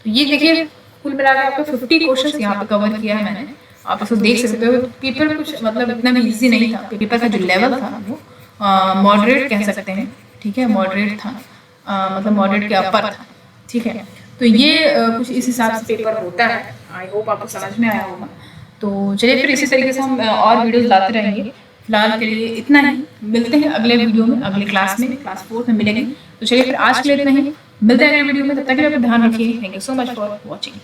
Speaker 1: तो ये देखिए कुल मिलाकर आपको 50 क्वेश्चंस यहाँ पे कवर किया है मैंने, आप इसको देख सकते हो। पेपर कुछ मतलब इतना भी ईजी नहीं था, पेपर का जो लेवल था वो मॉडरेट कह सकते हैं, ठीक है, मॉडरेट था, मतलब मॉडरेट के अपर था, ठीक है। तो ये कुछ इस हिसाब से पेपर होता है। आई होप आपको समझ में आया होगा। तो चलिए फिर इसी तरीके से हम और वीडियोस लाते रहेंगे। फिलहाल के लिए इतना ही, मिलते हैं अगले वीडियो में, अगले क्लास में, क्लास 4 में मिलेंगे। तो चलिए फिर आज के लिए इतना ही, मिलते हैं अगले वीडियो में, तब तक के लिए ध्यान रखिए। Thank you so much for watching.